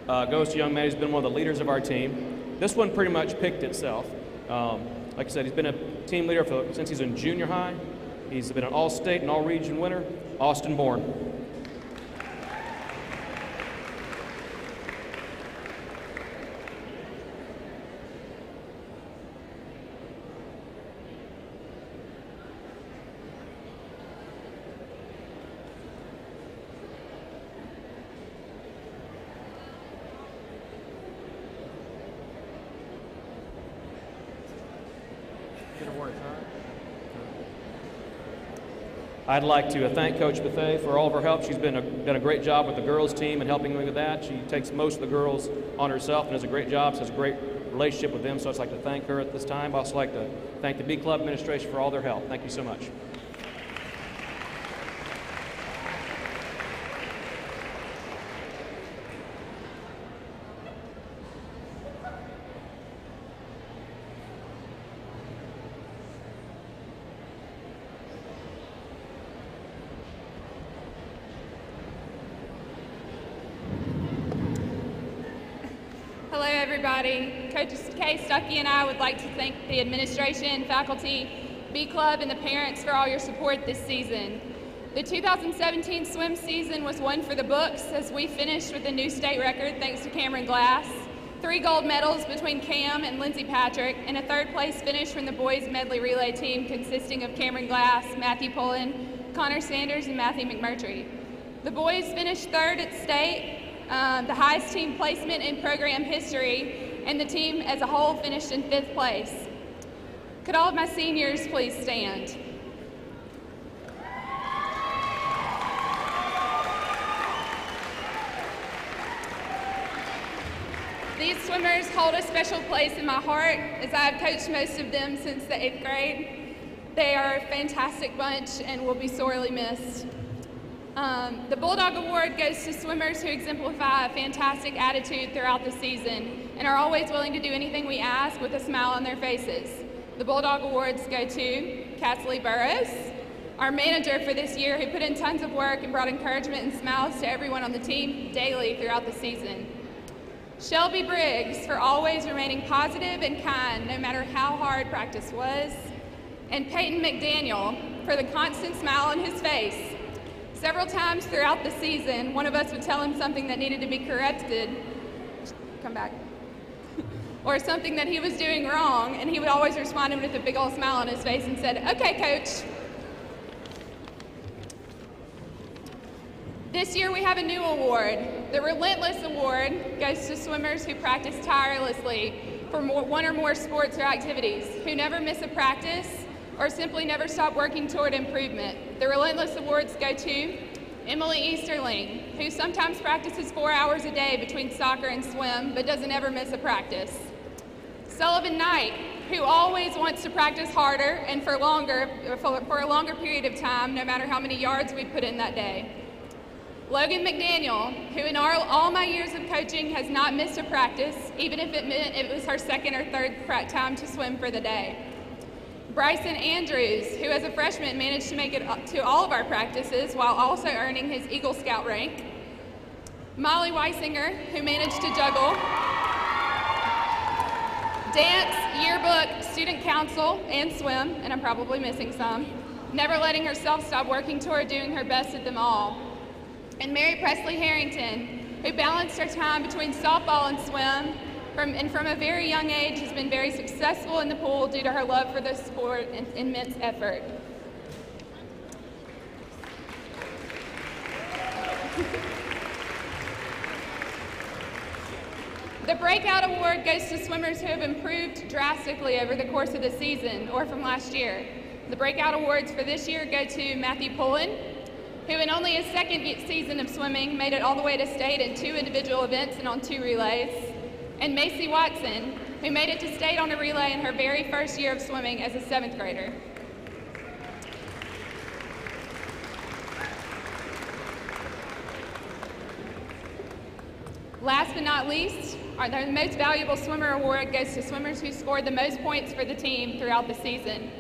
goes to a young man who's been one of the leaders of our team. This one pretty much picked itself. Like I said, he's been a team leader since he's in junior high. He's been an all-state and all-region winner, Austin Bourne. I'd like to thank Coach Bethea for all of her help. She's done a great job with the girls' team and helping me with that. She takes most of the girls on herself and does a great job, so has a great relationship with them, so I'd like to thank her at this time. I'd also like to thank the B Club administration for all their help. Thank you so much. Hello, everybody. Coach Kay Stuckey and I would like to thank the administration, faculty, B Club, and the parents for all your support this season. The 2017 swim season was one for the books as we finished with a new state record thanks to Cameron Glass, 3 gold medals between Cam and Lindsey Patrick, and a 3rd place finish from the boys medley relay team consisting of Cameron Glass, Matthew Pullen, Connor Sanders, and Matthew McMurtry. The boys finished 3rd at state, the highest team placement in program history, and the team as a whole finished in 5th place. Could all of my seniors please stand? These swimmers hold a special place in my heart as I have coached most of them since the 8th grade. They are a fantastic bunch and will be sorely missed. The Bulldog Award goes to swimmers who exemplify a fantastic attitude throughout the season and are always willing to do anything we ask with a smile on their faces. The Bulldog Awards go to Cassie Burrows, our manager for this year, who put in tons of work and brought encouragement and smiles to everyone on the team daily throughout the season. Shelby Briggs for always remaining positive and kind no matter how hard practice was. And Peyton McDaniel for the constant smile on his face. Several times throughout the season, one of us would tell him something that needed to be corrected, come back, or something that he was doing wrong, and he would always respond with a big old smile on his face and said, "Okay, coach." This year we have a new award. The Relentless Award goes to swimmers who practice tirelessly for one or more sports or activities, who never miss a practice, or simply never stop working toward improvement. The Relentless Awards go to Emily Easterling, who sometimes practices 4 hours a day between soccer and swim, but doesn't ever miss a practice. Sullivan Knight, who always wants to practice harder and for a longer period of time, no matter how many yards we put in that day. Logan McDaniel, who in all my years of coaching has not missed a practice, even if it meant it was her second or third time to swim for the day. Bryson Andrews, who as a freshman managed to make it to all of our practices while also earning his Eagle Scout rank. Molly Weisinger, who managed to juggle dance, yearbook, student council, and swim, and I'm probably missing some, never letting herself stop working toward doing her best at them all. And Mary Presley Harrington, who balanced her time between softball and swim, and from a very young age has been very successful in the pool due to her love for the sport and immense effort. The Breakout Award goes to swimmers who have improved drastically over the course of the season or from last year. The Breakout Awards for this year go to Matthew Pullen, who in only his second season of swimming made it all the way to state in 2 individual events and on 2 relays, and Macy Watson, who made it to state on a relay in her very first year of swimming as a 7th grader. Last but not least, the Most Valuable Swimmer Award goes to swimmers who scored the most points for the team throughout the season.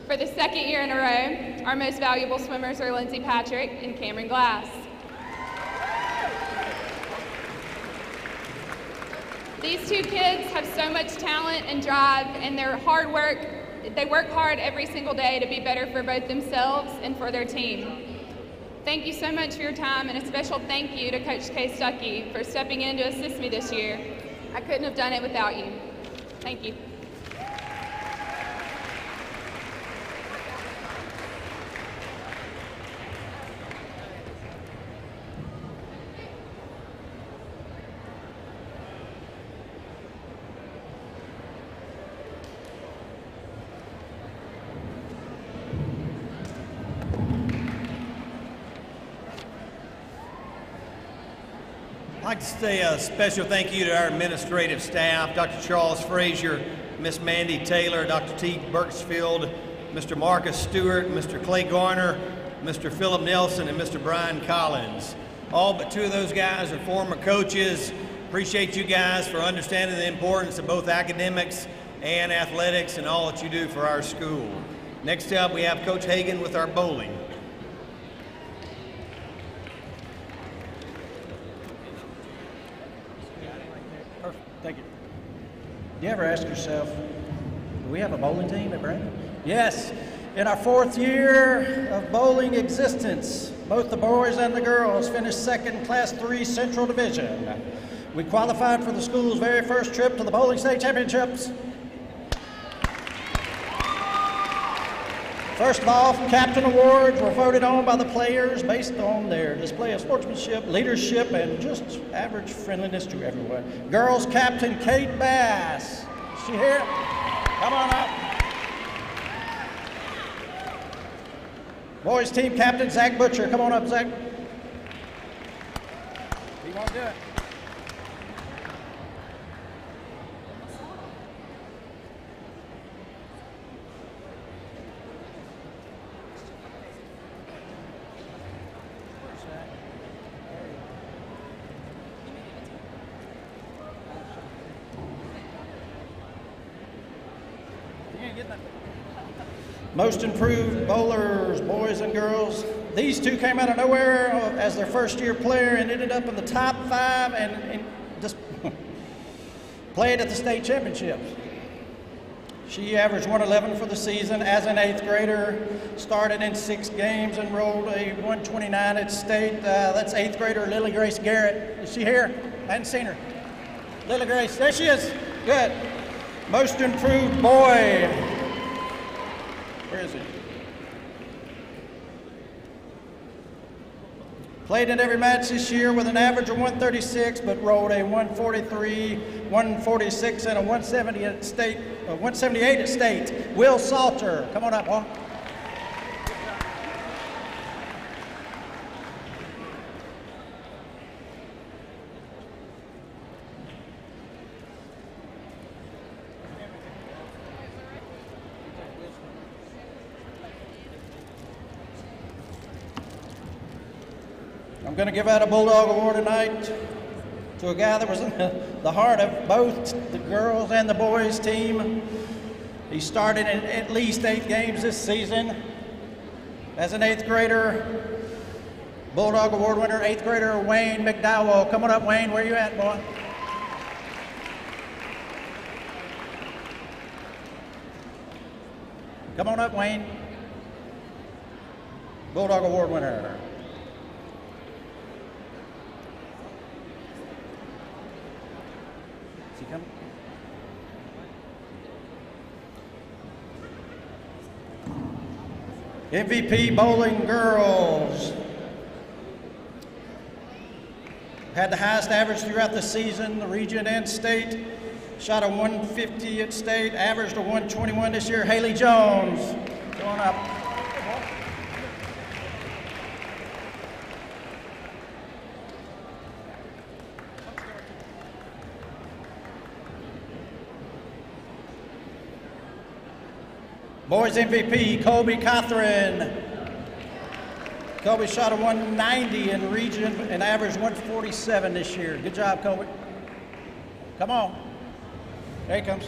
For the second year in a row, our most valuable swimmers are Lindsay Patrick and Cameron Glass. These 2 kids have so much talent and drive, and their hard work, they work hard every single day to be better for both themselves and for their team. Thank you so much for your time, and a special thank you to Coach Kay Stuckey for stepping in to assist me this year. I couldn't have done it without you. Thank you. I'd like to say a special thank you to our administrative staff, Dr. Charles Frazier, Miss Mandy Taylor, Dr. T. Birchfield, Mr. Marcus Stewart, Mr. Clay Garner, Mr. Philip Nelson, and Mr. Brian Collins. All but 2 of those guys are former coaches. Appreciate you guys for understanding the importance of both academics and athletics and all that you do for our school. Next up, we have Coach Hagan with our bowling. Thank you. Do you ever ask yourself, do we have a bowling team at Brandon? Yes. In our 4th year of bowling existence, both the boys and the girls finished second in Class 3 Central Division. We qualified for the school's very first trip to the Bowling State Championships. First of all, captain awards were voted on by the players based on their display of sportsmanship, leadership, and just average friendliness to everyone. Girls captain Kate Bass. Is she here? Come on up. Boys team captain Zach Butcher. Come on up, Zach. He won't do it. Most improved bowlers, boys and girls. These 2 came out of nowhere as their first year player and ended up in the top 5 and just played at the state championships. She averaged 111 for the season as an 8th grader, started in 6 games and rolled a 129 at state. That's 8th grader Lily Grace Garrett. Is she here? I hadn't seen her. Lily Grace, there she is. Good. Most improved boy. Where is he? Played in every match this year with an average of 136, but rolled a 143, 146, and a 178 at state. Will Salter, come on up, Will. going to give out a Bulldog Award tonight to a guy that was in the heart of both the girls and the boys team. He started in at least 8 games this season. As an 8th grader, Bulldog Award winner, 8th grader Wayne McDowell. Come on up, Wayne. Where you at, boy? Come on up, Wayne. Bulldog Award winner. Is he coming? MVP bowling girls. Had the highest average throughout the season, the region and state. Shot a 150 at state, averaged a 121 this year. Haley Jones, going up. Boys MVP, Colby Cothran. Colby shot a 190 in region and averaged 147 this year. Good job, Colby. Come on. There he comes.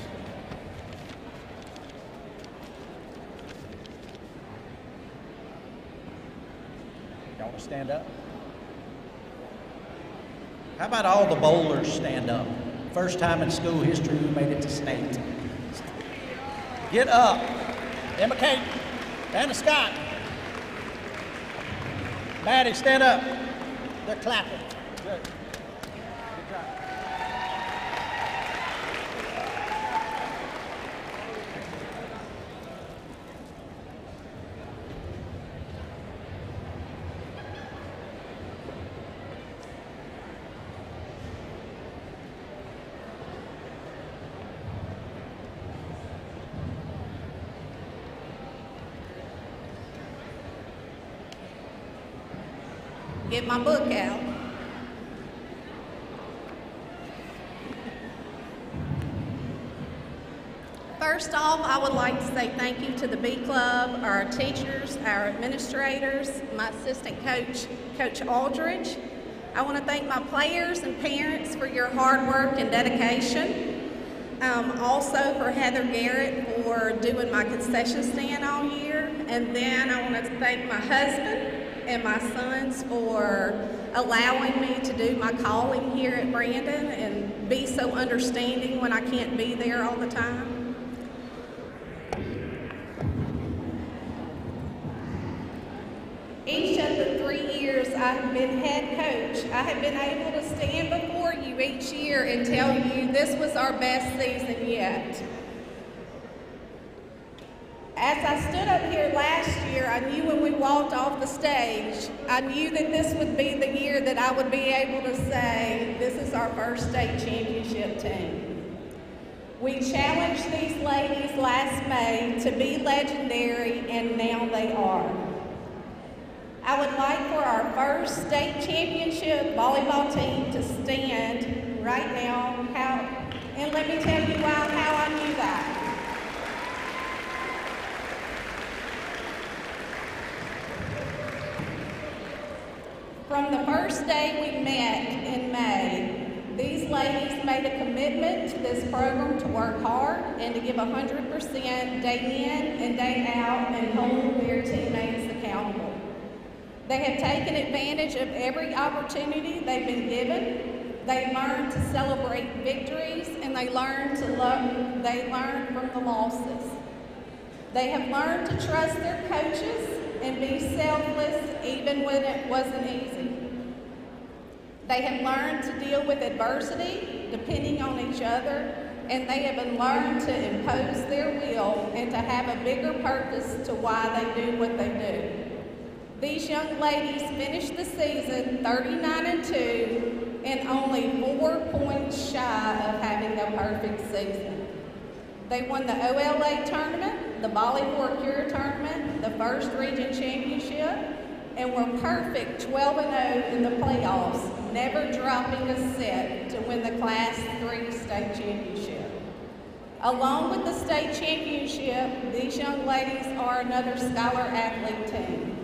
Y'all want to stand up? How about all the bowlers stand up? First time in school history we made it to state. Get up. Emma Kate, Anna Scott. Maddie, stand up. They're clapping. Good. Good job. Get my book out. First off, I would like to say thank you to the B Club, our teachers, our administrators, my assistant coach, Coach Aldridge. I want to thank my players and parents for your hard work and dedication. Also for Heather Garrett for doing my concession stand all year. And then I want to thank my husband and my sons for allowing me to do my calling here at Brandon and be so understanding when I can't be there all the time. Each of the 3 years I've been head coach, I have been able to stand before you each year and tell you this was our best season yet. As I stood up here last year, I knew when we walked off the stage, I knew that this would be the year that I would be able to say, this is our first state championship team. We challenged these ladies last May to be legendary, and now they are. I would like for our first state championship volleyball team to stand right now, and let me tell you how I knew that. From the first day we met in May, these ladies made a commitment to this program to work hard and to give 100% day in and day out and hold their teammates accountable. They have taken advantage of every opportunity they've been given. They learned to celebrate victories and they learned from the losses. They have learned to trust their coaches and be selfless even when it wasn't easy. They have learned to deal with adversity, depending on each other, and they have learned to impose their will and to have a bigger purpose to why they do what they do. These young ladies finished the season 39-2 and only 4 points shy of having a perfect season. They won the OLA tournament, the Volleyball Cure tournament, the first region championship, and were perfect 12-0 in the playoffs, never dropping a set to win the Class 3 state championship. Along with the state championship, these young ladies are another Scholar athlete team.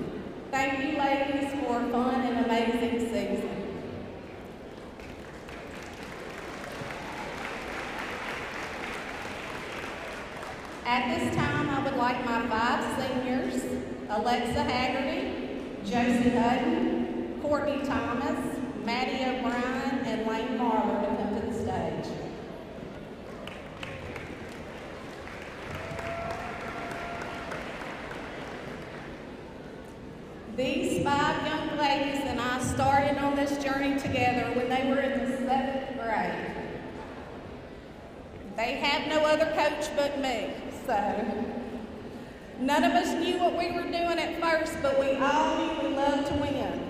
Thank you, ladies, for a fun and amazing season. At this time, I would like my 5 seniors, Alexa Haggerty, Josie Hutton, Courtney Thomas, Maddie O'Brien, and Lane Marler to come to the stage. These 5 young ladies and I started on this journey together when they were in the 7th grade. They had no other coach but me, so none of us knew what we were doing at first, but we all knew we loved to win.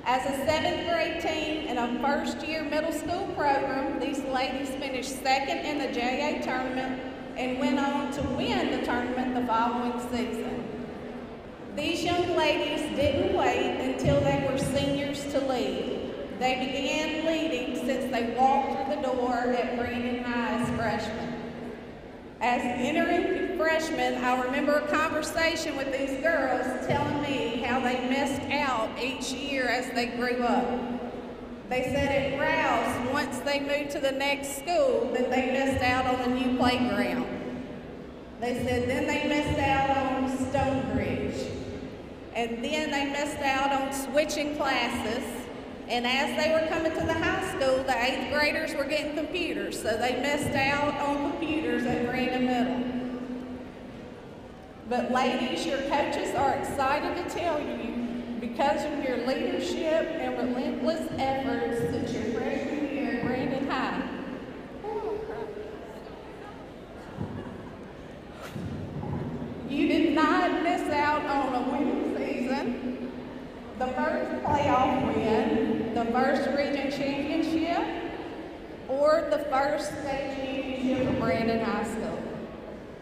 As a 7th grade team in a first-year middle school program, these ladies finished 2nd in the JA tournament and went on to win the tournament the following season. These young ladies didn't wait until they were seniors to lead. They began leading since they walked through the door at Brandon High as freshmen. As entering freshmen, I remember a conversation with these girls telling me how they missed out each year as they grew up. They said at Rouse, once they moved to the next school, that they missed out on the new playground. They said then they missed out on Stonebridge. And then they missed out on switching classes. And as they were coming to the high school, the 8th graders were getting computers, so they missed out on computers at Brandon Middle. But ladies, your coaches are excited to tell you, because of your leadership and relentless efforts since your freshman year at Brandon High, you did not miss out on a winning season, the first playoff win, the first region championship, or the first state championship for Brandon High School.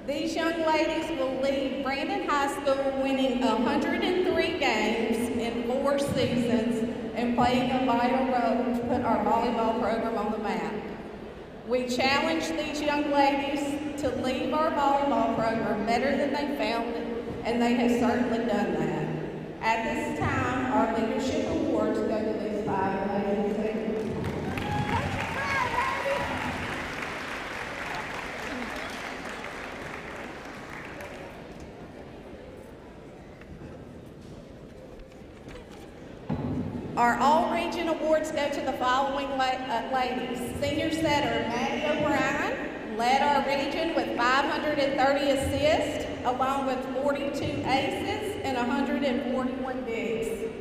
These young ladies will lead Brandon High School winning 103 games in 4 seasons and playing a vital role to put our volleyball program on the map. We challenge these young ladies to leave our volleyball program better than they found it, and they have certainly done that. At this time, our leadership awards go to these 5 ladies. Our all-region awards go to the following ladies. Senior setter Maddie O'Brien led our region with 530 assists, along with 42 aces and 141 digs.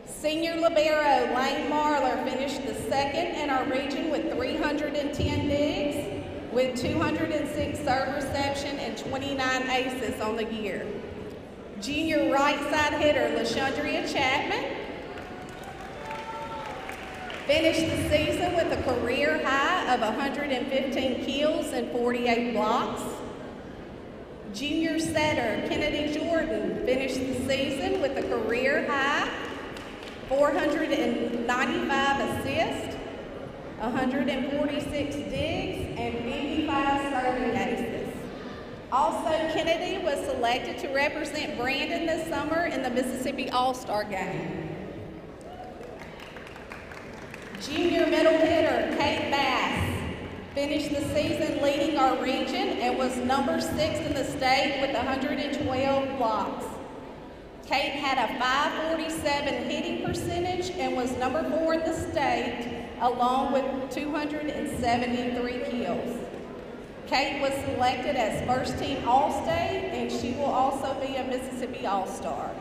Senior libero Lane Marler finished the 2nd in our region with 310 digs, with 206 serve reception and 29 aces on the year. Junior right side hitter LaShondria Chapman finished the season with a career high of 115 kills and 48 blocks. Junior setter Kennedy Jordan finished the season with a career high 495 assists, 146 digs, and 55 serving aces. Also, Kennedy was selected to represent Brandon this summer in the Mississippi All-Star Game. Junior middle hitter Kate Bass finished the season leading our region and was number 6 in the state with 112 blocks. Kate had a 547 hitting percentage and was number 4 in the state, along with 273 kills. Kate was selected as first team All-State, and she will also be a Mississippi All-Star.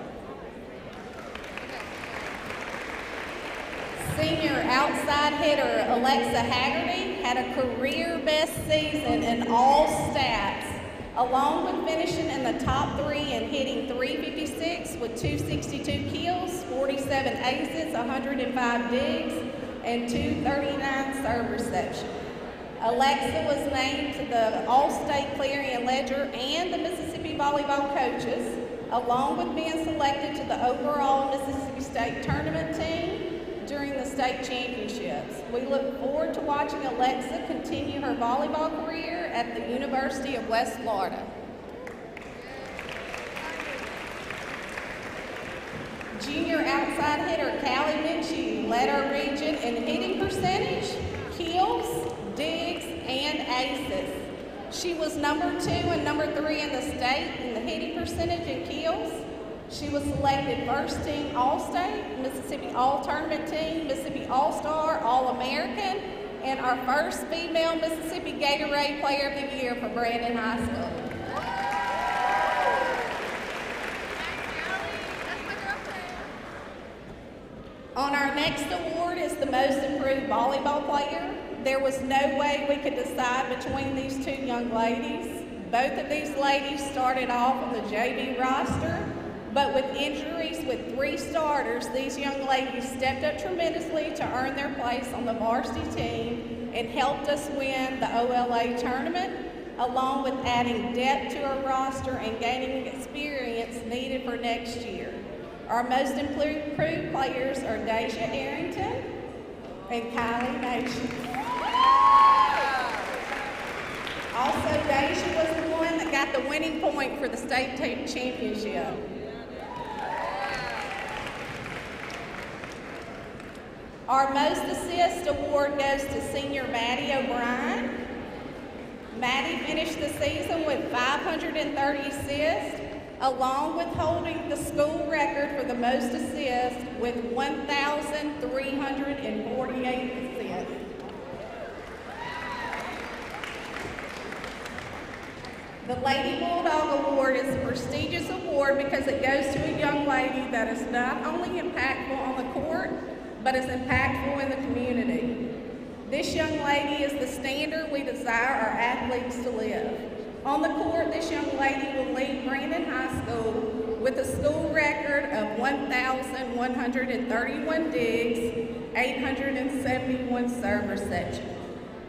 Senior outside hitter Alexa Haggerty had a career best season in all stats, along with finishing in the top 3 and hitting 356 with 262 kills, 47 aces, 105 digs, and 239 serve reception. Alexa was named to the All-State Clarion Ledger and the Mississippi Volleyball Coaches, along with being selected to the overall Mississippi State Tournament team during the state championships. We look forward to watching Alexa continue her volleyball career at the University of West Florida. Junior outside hitter Callie Minshew led our region in hitting percentage, kills, digs, and aces. She was number 2 and number 3 in the state in the hitting percentage and kills. She was selected first team All-State, Mississippi All-Tournament team, Mississippi All-Star, All-American, and our first female Mississippi Gatorade Player of the Year for Brandon High School. On our next award is the Most Improved Volleyball Player. There was no way we could decide between these two young ladies. Both of these ladies started off on the JV roster, but with injuries with 3 starters, these young ladies stepped up tremendously to earn their place on the varsity team and helped us win the OLA tournament, along with adding depth to our roster and gaining experience needed for next year. Our most improved players are Deja Arrington and Kylie Nation. Also, Deja was the one that got the winning point for the state championship. Our most assist award goes to senior Maddie O'Brien. Maddie finished the season with 530 assists, along with holding the school record for the most assists with 1,348 assists. The Lady Bulldog Award is a prestigious award because it goes to a young lady that is not only impactful on the court, but is impactful in the community. This young lady is the standard we desire our athletes to live. On the court, this young lady will lead Brandon High School with a school record of 1,131 digs, 871 serve receptions.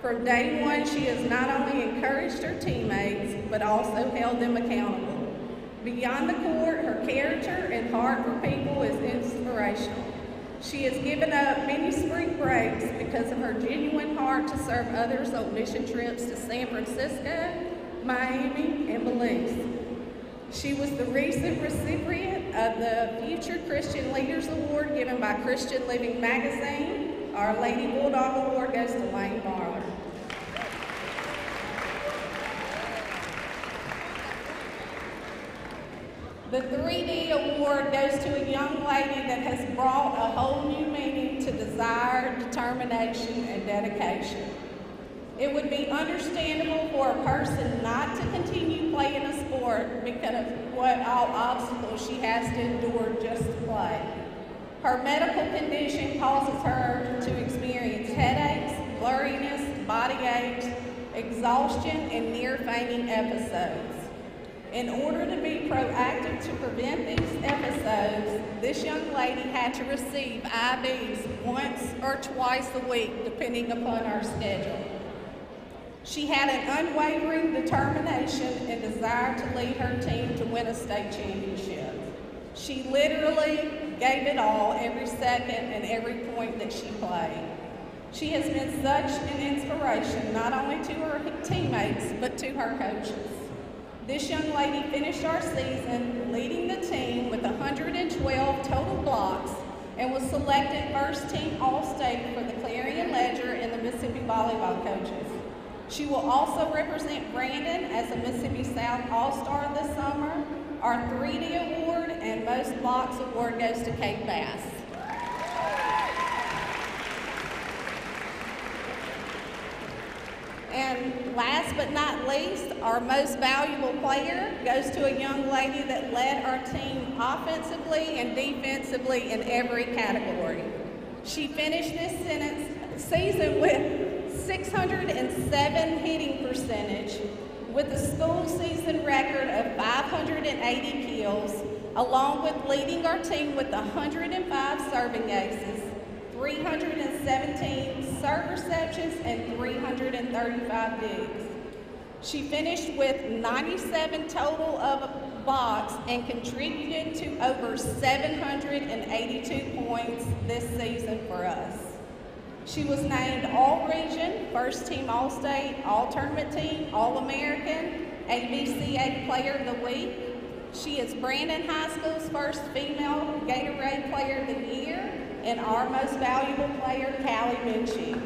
From day one, she has not only encouraged her teammates, but also held them accountable. Beyond the court, her character and heart for people is inspirational. She has given up many spring breaks because of her genuine heart to serve others on mission trips to San Francisco, Miami, and Belize. She was the recent recipient of the Future Christian Leaders Award given by Christian Living Magazine. Our Lady Bulldog Award goes to Lane Barler. The 3D Award goes to a young lady that has brought a whole new meaning to desire, determination, and dedication. It would be understandable for a person not to continue playing a sport because of what all obstacles she has to endure just to play. Her medical condition causes her to experience headaches, blurriness, body aches, exhaustion, and near-fainting episodes. In order to be proactive to prevent these episodes, this young lady had to receive IVs once or twice a week, depending upon our schedule. She had an unwavering determination and desire to lead her team to win a state championship. She literally gave it all every second and every point that she played. She has been such an inspiration, not only to her teammates, but to her coaches. This young lady finished our season leading the team with 112 total blocks and was selected first team All-State for the Clarion Ledger and the Mississippi Volleyball coaches. She will also represent Brandon as a Mississippi South All-Star this summer. Our 3D Award and Most Blocks Award goes to Kate Bass. And last but not least, our most valuable player goes to a young lady that led our team offensively and defensively in every category. She finished this season with 607 hitting percentage, with a school season record of 580 kills, along with leading our team with 105 serving aces, 317 serve receptions, and 335 digs. She finished with 97 total of blocks and contributed to over 782 points this season for us. She was named All-Region, First Team All-State, All-Tournament Team, All-American, ABCA Player of the Week, She is Brandon High School's first female Gatorade Player of the Year and our most valuable player, Callie Minshew.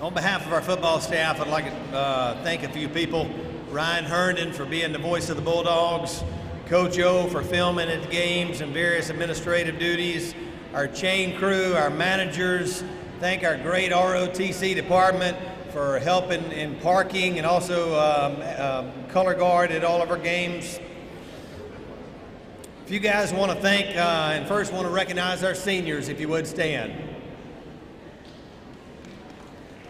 On behalf of our football staff, I'd like to thank a few people. Ryan Herndon for being the voice of the Bulldogs, Coach O for filming at the games and various administrative duties, our chain crew, our managers. Thank our great ROTC department for helping in parking and also color guard at all of our games. If you guys want to thank and first want to recognize our seniors, if you would stand.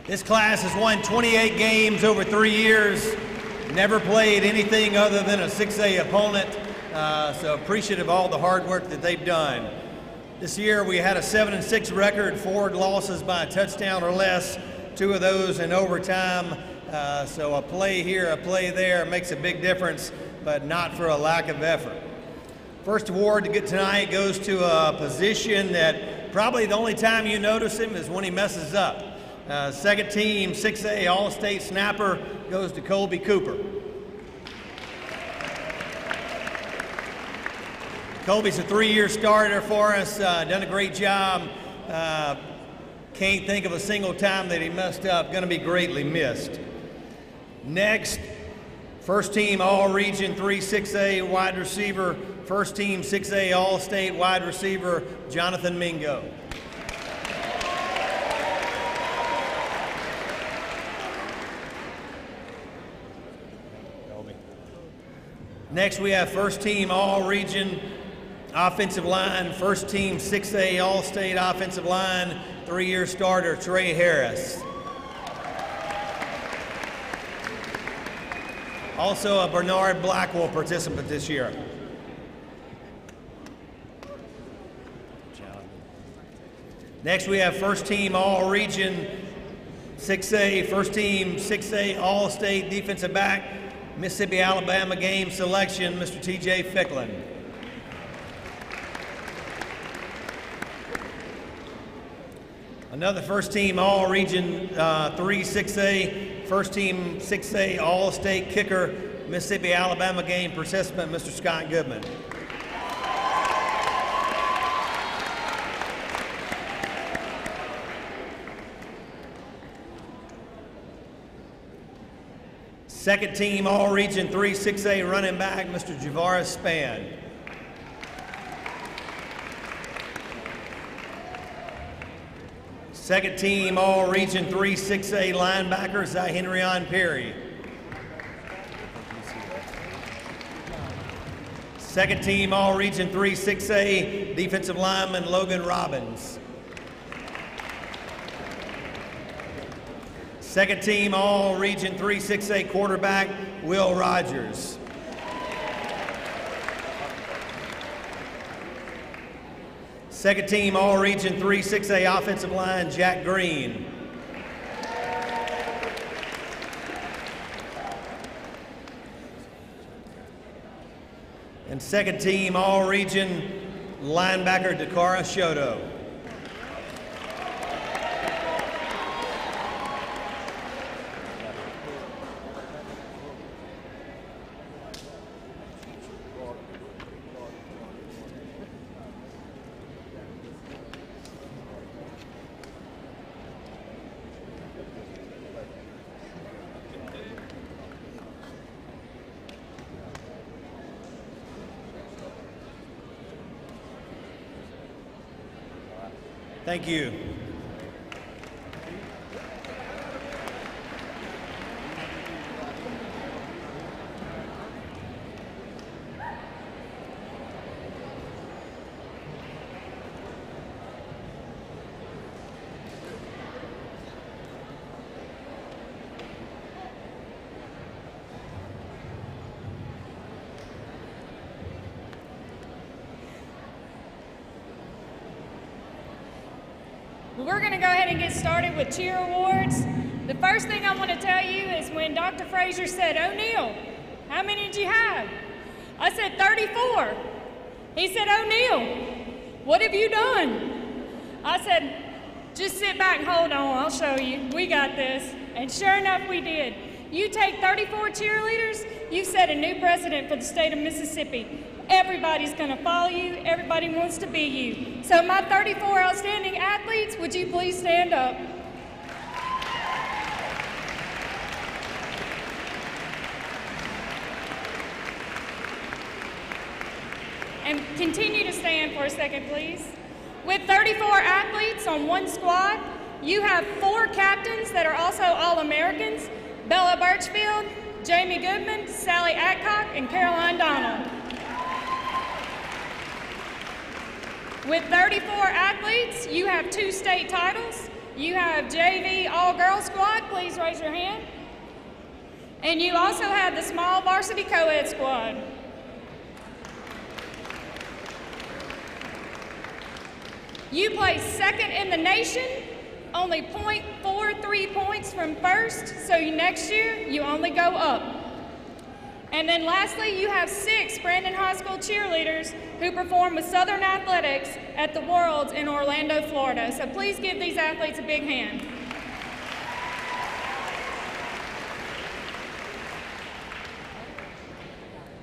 This class has won 28 games over 3 years, never played anything other than a 6A opponent, so appreciative of all the hard work that they've done. This year we had a 7-6 record, 4 losses by a touchdown or less, 2 of those in overtime, so a play here, a play there makes a big difference, but not for a lack of effort. First award to get tonight goes to a position that probably the only time you notice him is when he messes up. Second team 6A All-State snapper goes to Colby Cooper. Colby's a 3-year starter for us, done a great job. Can't think of a single time that he messed up, gonna be greatly missed. Next, first team All-Region 3-6A wide receiver, first team 6A All-State wide receiver, Jonathan Mingo. Next, we have first team All-Region offensive line, first team 6A All-State offensive line, 3-year starter, Trey Harris. Also a Bernard Blackwell participant this year. Next, we have first team All-Region 6A, first team 6A All-State defensive back, Mississippi-Alabama game selection, Mr. T.J. Ficklin. Another first team All-Region 3-6A, first team 6A All-State kicker, Mississippi-Alabama game participant, Mr. Scott Goodman. Second team All-Region 3-6A running back, Mr. Javaris Spann. Second team All-Region 3-6A linebacker, Zyhenryon Perry. Second team All-Region 3-6A defensive lineman, Logan Robbins. Second team All-Region 3-6A quarterback, Will Rogers. Second team All-Region 3-6A offensive line, Jack Green. And second team All-Region linebacker, Dakara Shoto. Thank you. Well, we're going to go ahead and get started with cheer awards. The first thing I want to tell you is when Dr. Frazier said, "O'Neal, how many did you have?" I said 34. He said, "O'Neal, what have you done?" I said, "Just sit back and hold on, I'll show you. We got this." And sure enough, we did. You take 34 cheerleaders, you've set a new precedent for the state of Mississippi. Everybody's gonna follow you, everybody wants to be you. So my 34 outstanding athletes, would you please stand up? And continue to stand for a second, please. With 34 athletes on one squad, you have 4 captains that are also All-Americans: Bella Birchfield, Jamie Goodman, Sally Adcock, and Caroline Donald. With 34 athletes, you have 2 state titles. You have JV All-Girls Squad, please raise your hand. And you also have the small varsity co-ed squad. You placed second in the nation, only 0.43 points from first, so next year you only go up. And then lastly, you have 6 Brandon High School cheerleaders who perform with Southern Athletics at the Worlds in Orlando, Florida. So please give these athletes a big hand.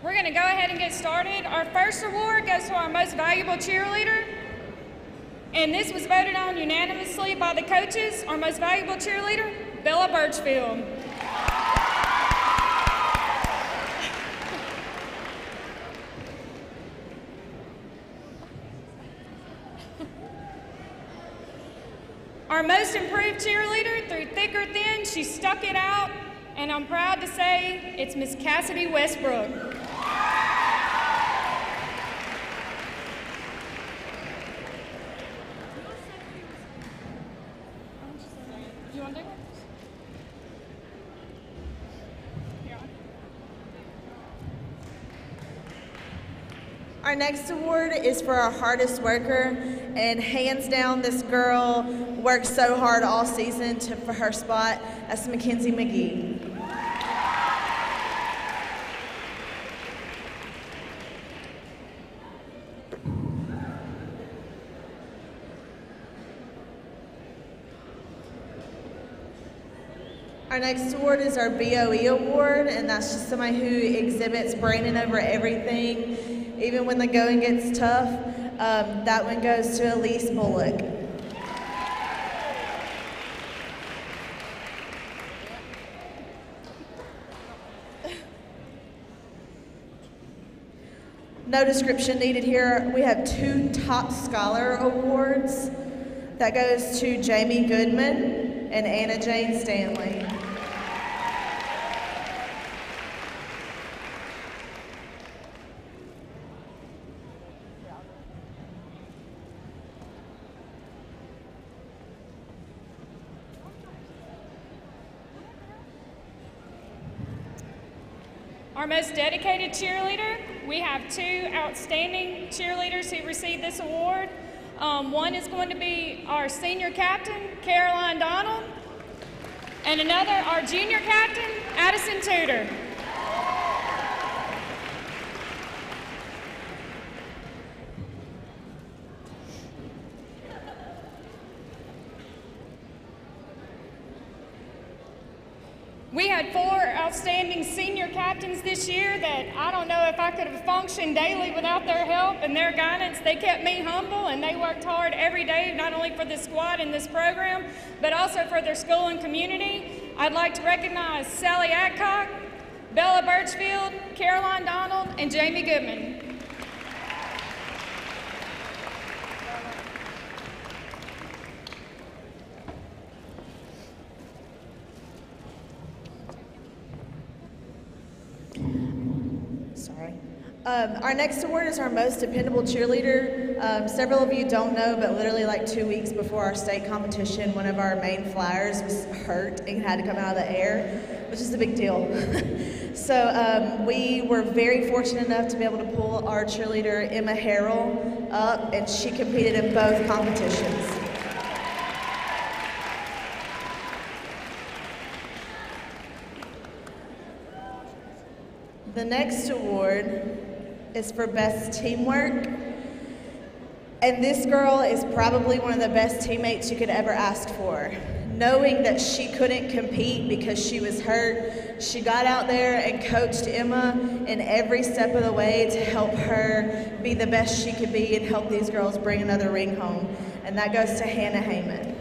We're going to go ahead and get started. Our first award goes to our most valuable cheerleader. And this was voted on unanimously by the coaches. Our most valuable cheerleader, Bella Birchfield. Our most improved cheerleader, through thick or thin, she stuck it out, and I'm proud to say it's Miss Cassidy Westbrook. You want to take it? Our next award is for our hardest worker, and hands down, this girl worked so hard all season for her spot. That's Mackenzie McGee. Our next award is our BOE award, and that's just somebody who exhibits braining over everything, even when the going gets tough. That one goes to Elise Bullock. No description needed here. We have 2 Top Scholar Awards. That goes to Jamie Goodman and Anna Jane Stanley. Our most dedicated cheerleader, we have 2 outstanding cheerleaders who received this award. One is going to be our senior captain, Caroline Donald, and another, our junior captain, Addison Tudor. We had 4 outstanding senior captains this year that I don't know if I could have functioned daily without their help and their guidance. They kept me humble, and they worked hard every day, not only for this squad and this program, but also for their school and community. I'd like to recognize Sally Adcock, Bella Birchfield, Caroline Donald, and Jamie Goodman. Our next award is our most dependable cheerleader. Several of you don't know, but literally like 2 weeks before our state competition, one of our main flyers was hurt and had to come out of the air, which is a big deal. So we were very fortunate enough to be able to pull our cheerleader, Emma Harrell, up, and she competed in both competitions. The next award is for Best Teamwork. And this girl is probably one of the best teammates you could ever ask for. Knowing that she couldn't compete because she was hurt, she got out there and coached Emma in every step of the way to help her be the best she could be and help these girls bring another ring home. And that goes to Hannah Heyman.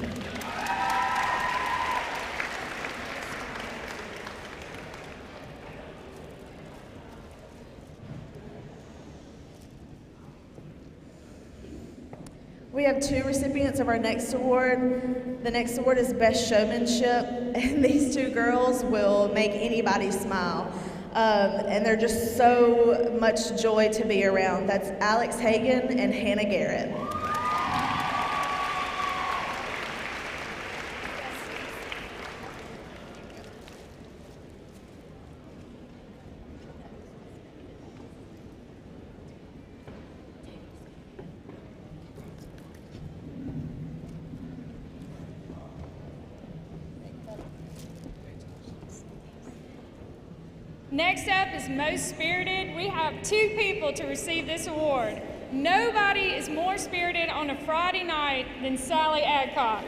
We have two recipients of our next award. The next award is Best Showmanship, and these two girls will make anybody smile. And they're just so much joy to be around. That's Alex Hagan and Hannah Garrett. Next up is Most Spirited. We have two people to receive this award. Nobody is more spirited on a Friday night than Sally Adcox.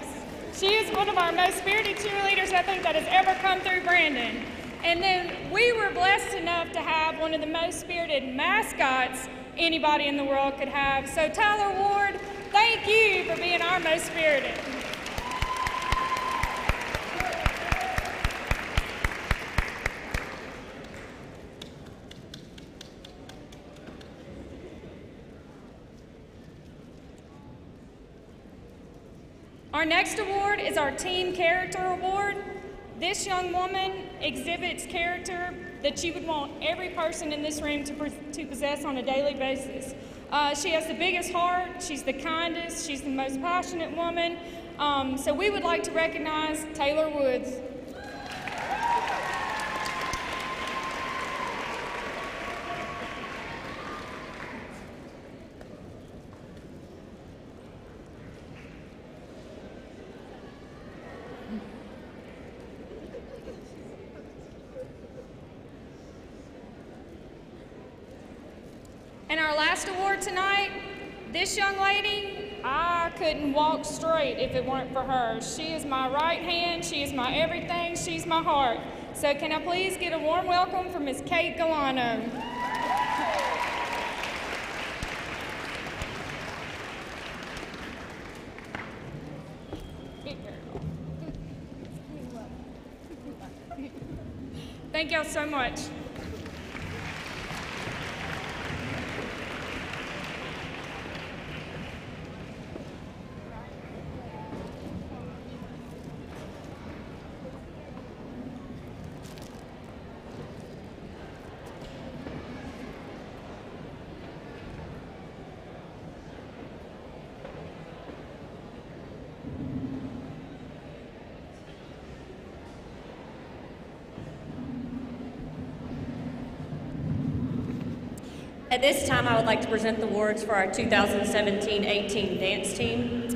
She is one of our most spirited cheerleaders, I think, that has ever come through Brandon. And then we were blessed enough to have one of the most spirited mascots anybody in the world could have. So Tyler Ward, thank you for being our most spirited. Our next award is our Team Character Award. This young woman exhibits character that you would want every person in this room to possess on a daily basis. She has the biggest heart, she's the kindest, she's the most passionate woman. So we would like to recognize Taylor Woods. And our last award tonight, this young lady, I couldn't walk straight if it weren't for her. She is my right hand, she is my everything, she's my heart. So can I please get a warm welcome for Miss Kate Galano. Thank y'all so much. At this time, I would like to present the awards for our 2017-18 dance team.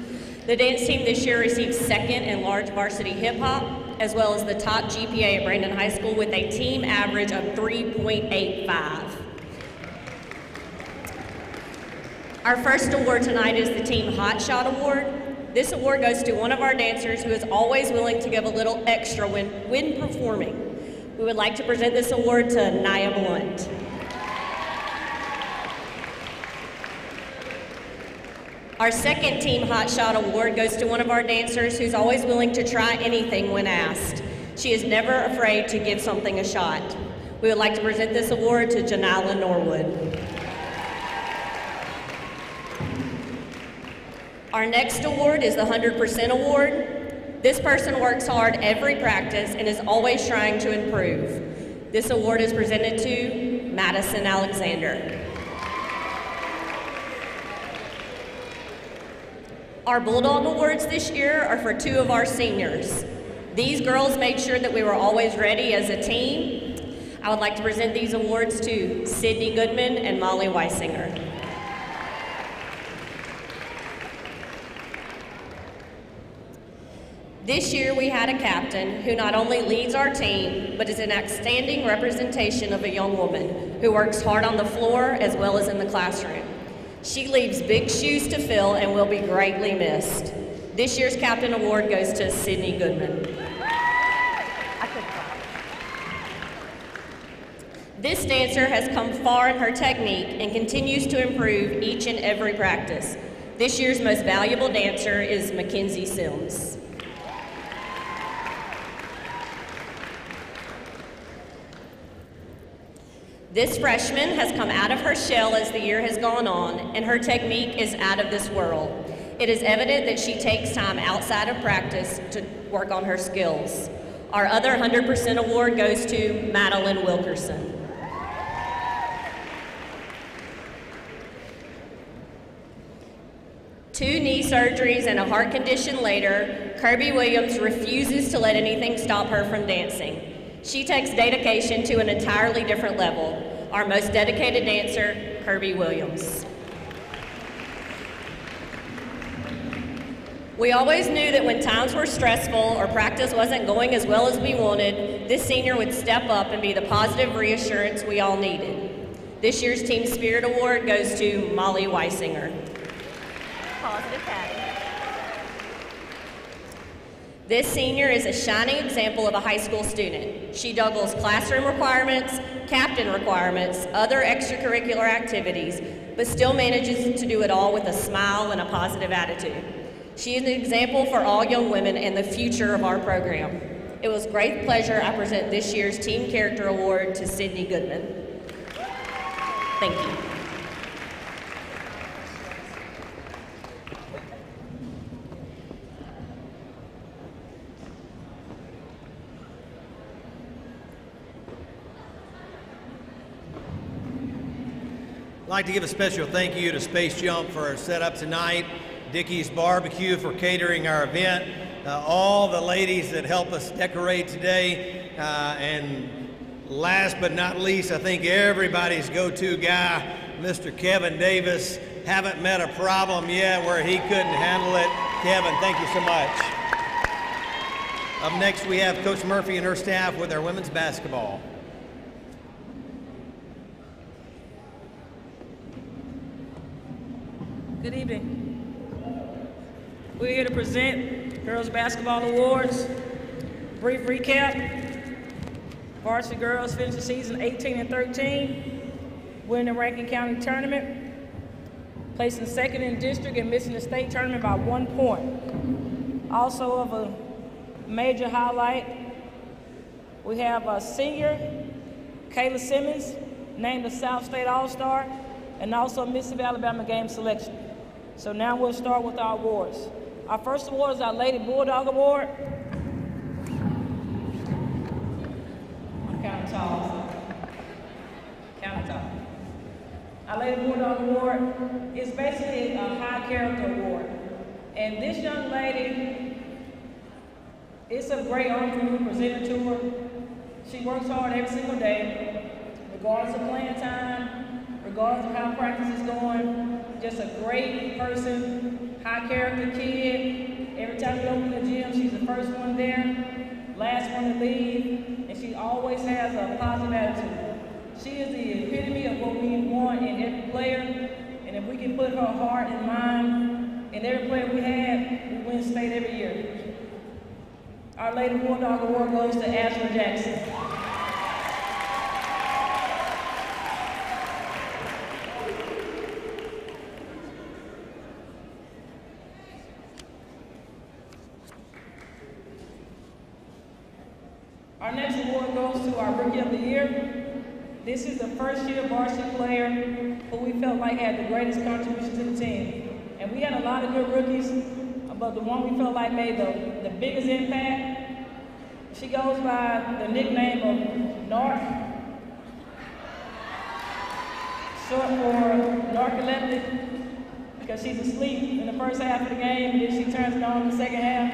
The dance team this year received second in large varsity hip hop, as well as the top GPA at Brandon High School with a team average of 3.85. Our first award tonight is the Team Hot Shot Award. This award goes to one of our dancers who is always willing to give a little extra when performing. We would like to present this award to Naya Blunt. Our second Team Hot Shot Award goes to one of our dancers who's always willing to try anything when asked. She is never afraid to give something a shot. We would like to present this award to Janila Norwood. Our next award is the 100% Award. This person works hard every practice and is always trying to improve. This award is presented to Madison Alexander. Our Bulldog Awards this year are for two of our seniors. These girls made sure that we were always ready as a team. I would like to present these awards to Sydney Goodman and Molly Weisinger. This year we had a captain who not only leads our team, but is an outstanding representation of a young woman who works hard on the floor as well as in the classroom. She leaves big shoes to fill and will be greatly missed. This year's Captain Award goes to Sydney Goodman. This dancer has come far in her technique and continues to improve each and every practice. This year's most valuable dancer is Mackenzie Sims. This freshman has come out of her shell as the year has gone on, and her technique is out of this world. It is evident that she takes time outside of practice to work on her skills. Our other 100% award goes to Madeline Wilkerson. Two knee surgeries and a heart condition later, Kirby Williams refuses to let anything stop her from dancing. She takes dedication to an entirely different level. Our most dedicated dancer, Kirby Williams. We always knew that when times were stressful or practice wasn't going as well as we wanted, this senior would step up and be the positive reassurance we all needed. This year's Team Spirit Award goes to Molly Weisinger. Positive Patty. This senior is a shining example of a high school student. She juggles classroom requirements, captain requirements, other extracurricular activities, but still manages to do it all with a smile and a positive attitude. She is an example for all young women and the future of our program. It was great pleasure I present this year's Team Character Award to Sydney Goodman. Thank you. I'd like to give a special thank you to Space Jump for our setup tonight, Dickie's Barbecue for catering our event, all the ladies that help us decorate today, and last but not least, I think everybody's go-to guy, Mr. Kevin Davis. Haven't met a problem yet where he couldn't handle it. Kevin, thank you so much. Up next, we have Coach Murphy and her staff with our women's basketball. Good evening. We're here to present Girls Basketball Awards. Brief recap. Varsity girls finished the season 18-13, winning the Rankin County tournament, placing second in district and missing the state tournament by 1 point. Also of a major highlight, we have a senior, Kayla Simmons, named the South State All-Star, and also Mississippi Alabama game selection. So now we'll start with our awards. Our first award is our Lady Bulldog Award. I'm kind of tall, so kind of tall. Our Lady Bulldog Award is basically a high character award. And this young lady, it's a great honor for me to present it to her. She works hard every single day, regardless of playing time, regardless of how practice is going. Just a great person, high character kid. Every time we open the gym, she's the first one there, last one to leave, and she always has a positive attitude. She is the epitome of what we want in every player, and if we can put her heart and mind in every player we have, we win state every year. Our Lady Bulldog Award goes to Ashley Jackson. Our next award goes to our Rookie of the Year. This is the first year varsity player who we felt like had the greatest contribution to the team. And we had a lot of good rookies, but the one we felt like made the biggest impact, she goes by the nickname of Narc, short for narcoleptic, because she's asleep in the first half of the game and then she turns it on in the second half.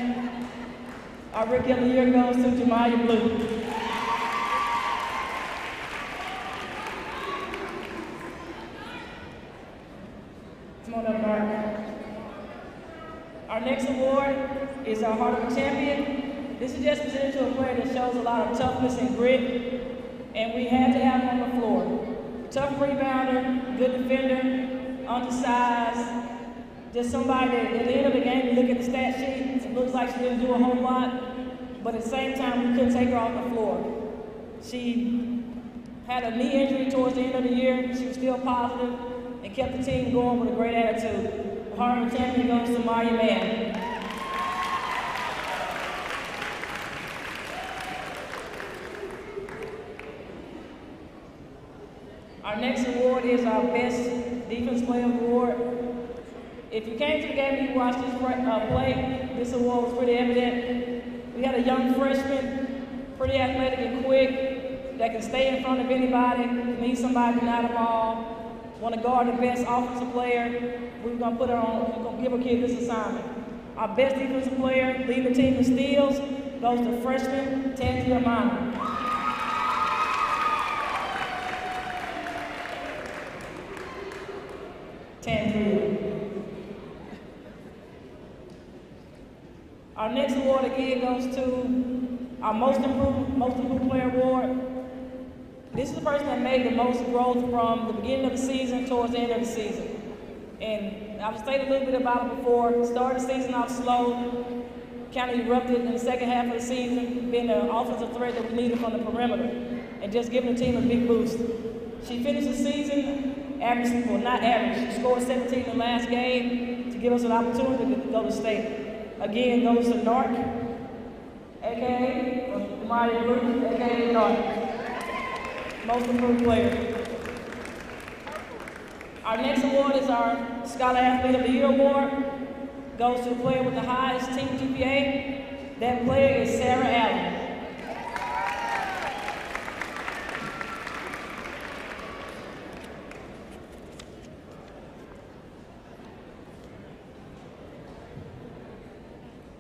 Our Rookie of the Year goes to Jamaya Blue. Come on up, Mark. Our next award is our Heart of a Champion. This is just presented to a player that shows a lot of toughness and grit, and we had to have him on the floor. Tough rebounder, good defender, undersized, just somebody that at the end of the game, you look at the stat sheet, it looks like she didn't do a whole lot, but at the same time, we couldn't take her off the floor. She had a knee injury towards the end of the year. She was still positive and kept the team going with a great attitude. The Heart of a Champion goes to Maria Mann. Our next award is our Best Defense Player Award. If you came to the game and you watched this play, this award was pretty evident. We had a young freshman, pretty athletic and quick, that can stay in front of anybody, need somebody to deny the ball, want to guard the best offensive player. We're going to put her on, we're going to give a kid this assignment. Our best defensive player, leading the team in steals, goes to freshman Tansy Amana. Our next award again goes to our Most Improved Player Award. This is the person that made the most growth from the beginning of the season towards the end of the season. And I've stated a little bit about it before. Started the season off slow, kind of erupted in the second half of the season, being the offensive threat that we needed from the perimeter, and just giving the team a big boost. She finished the season average, well not average, she scored 17 in the last game to give us an opportunity to go to state. Again, goes to Narc, a.k.a. Mario Blue, a.k.a. Narc. Most Improved Player. Our next award is our Scholar Athlete of the Year Award. Goes to the player with the highest team GPA. That player is Sarah Allen.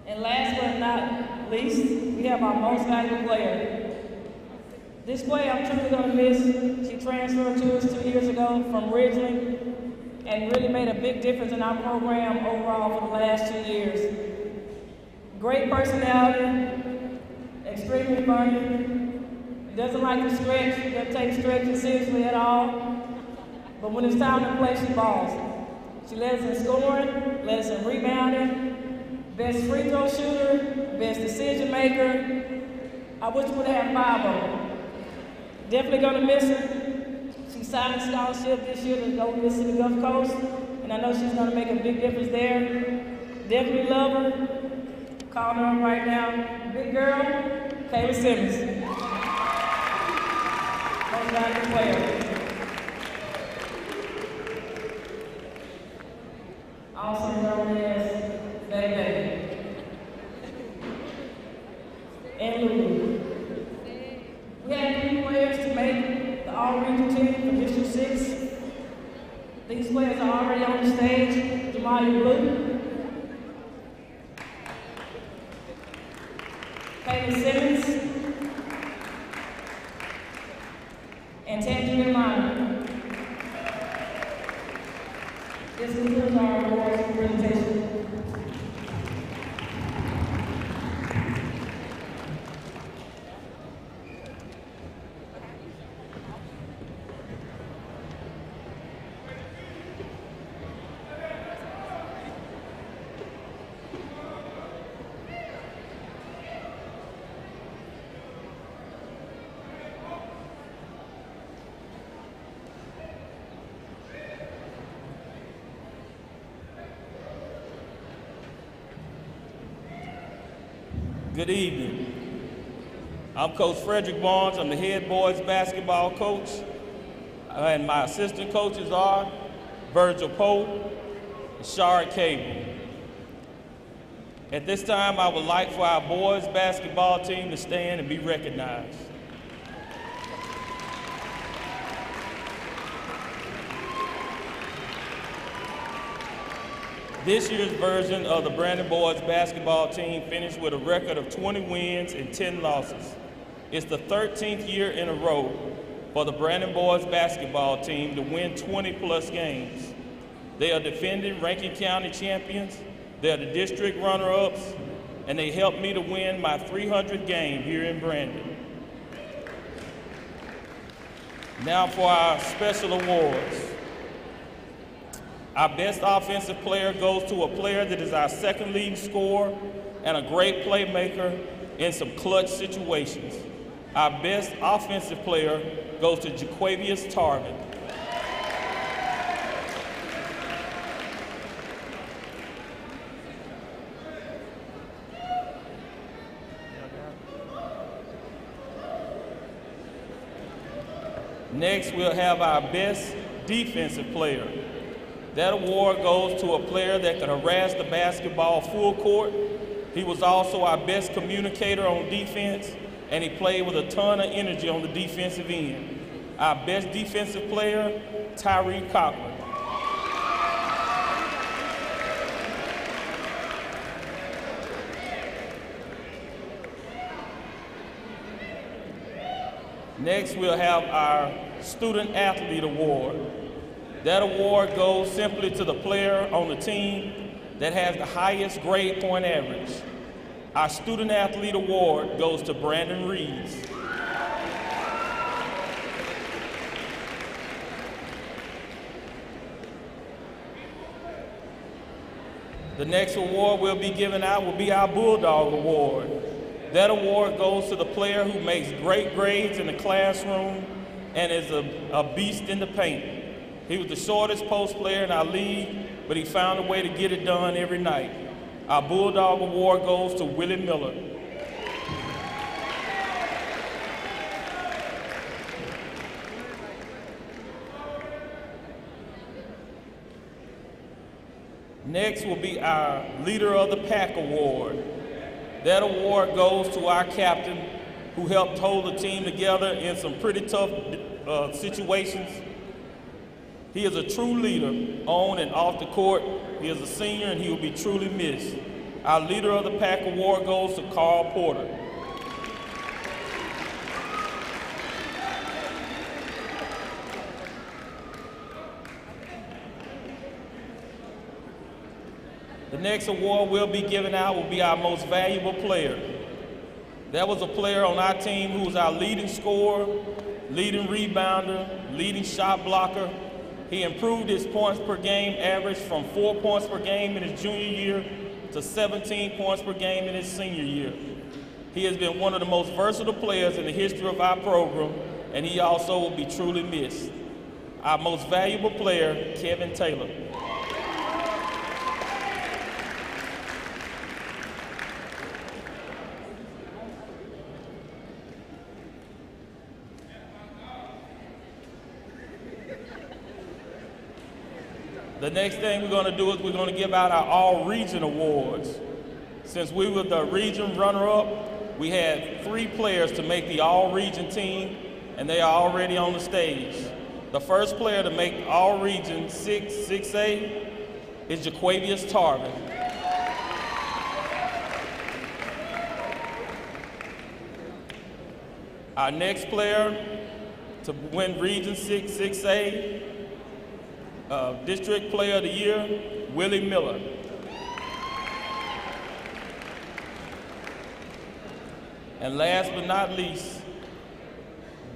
And last but not least, we have our Most Valuable Player. This player I'm truly going to miss. She transferred to us 2 years ago from Ridgeland and really made a big difference in our program overall for the last 2 years. Great personality, extremely funny, doesn't like to stretch, doesn't take stretching seriously at all, but when it's time to play, she balls. She led us in scoring, led us in rebounding, best free throw shooter, best decision maker. I wish we would have 5 of them. Definitely gonna miss her. She signed a scholarship this year to go to Mississippi Gulf Coast, and I know she's gonna make a big difference there. Definitely love her. Calling her up right now. Big girl, Kayla Simmons. Most valuable player. Also known as Banquet. And Lulu. We had 3 players to make the all-region team for District 6. These players are already on the stage. Jamali Blue, Kayla Simmons, and Tangerine Minor. This concludes our awards presentation. Good evening. I'm Coach Frederick Barnes. I'm the head boys basketball coach. And my assistant coaches are Virgil Pope and Shard Cable. At this time, I would like for our boys basketball team to stand and be recognized. This year's version of the Brandon Boys basketball team finished with a record of 20 wins and 10 losses. It's the 13th year in a row for the Brandon Boys basketball team to win 20-plus games. They are defending Rankin County champions, they are the district runner-ups, and they helped me to win my 300th game here in Brandon. Now for our special awards. Our best offensive player goes to a player that is our second leading scorer and a great playmaker in some clutch situations. Our best offensive player goes to Jaquavius Tarvin. Next, we'll have our best defensive player. That award goes to a player that could harass the basketball full court. He was also our best communicator on defense, and he played with a ton of energy on the defensive end. Our best defensive player, Tyree Cochran. Next, we'll have our Student Athlete Award. That award goes simply to the player on the team that has the highest grade point average. Our Student Athlete Award goes to Brandon Reeves. The next award we'll be giving out will be our Bulldog Award. That award goes to the player who makes great grades in the classroom and is a beast in the paint. He was the shortest post player in our league, but he found a way to get it done every night. Our Bulldog Award goes to Willie Miller. Next will be our Leader of the Pack Award. That award goes to our captain who helped hold the team together in some pretty tough situations. He is a true leader on and off the court. He is a senior and he will be truly missed. Our Leader of the Pack Award goes to Carl Porter. The next award we'll be giving out will be our Most Valuable Player. That was a player on our team who was our leading scorer, leading rebounder, leading shot blocker. He improved his points per game average from 4 points per game in his junior year to 17 points per game in his senior year. He has been one of the most versatile players in the history of our program, and he also will be truly missed. Our Most Valuable Player, Kevin Taylor. The next thing we're going to do is we're going to give out our All-Region Awards. Since we were the region runner-up, we had 3 players to make the All-Region team, and they are already on the stage. The first player to make All-Region 6A is Jaquavius Tarvin. Our next player to win Region 6A, District Player of the Year, Willie Miller. And last but not least,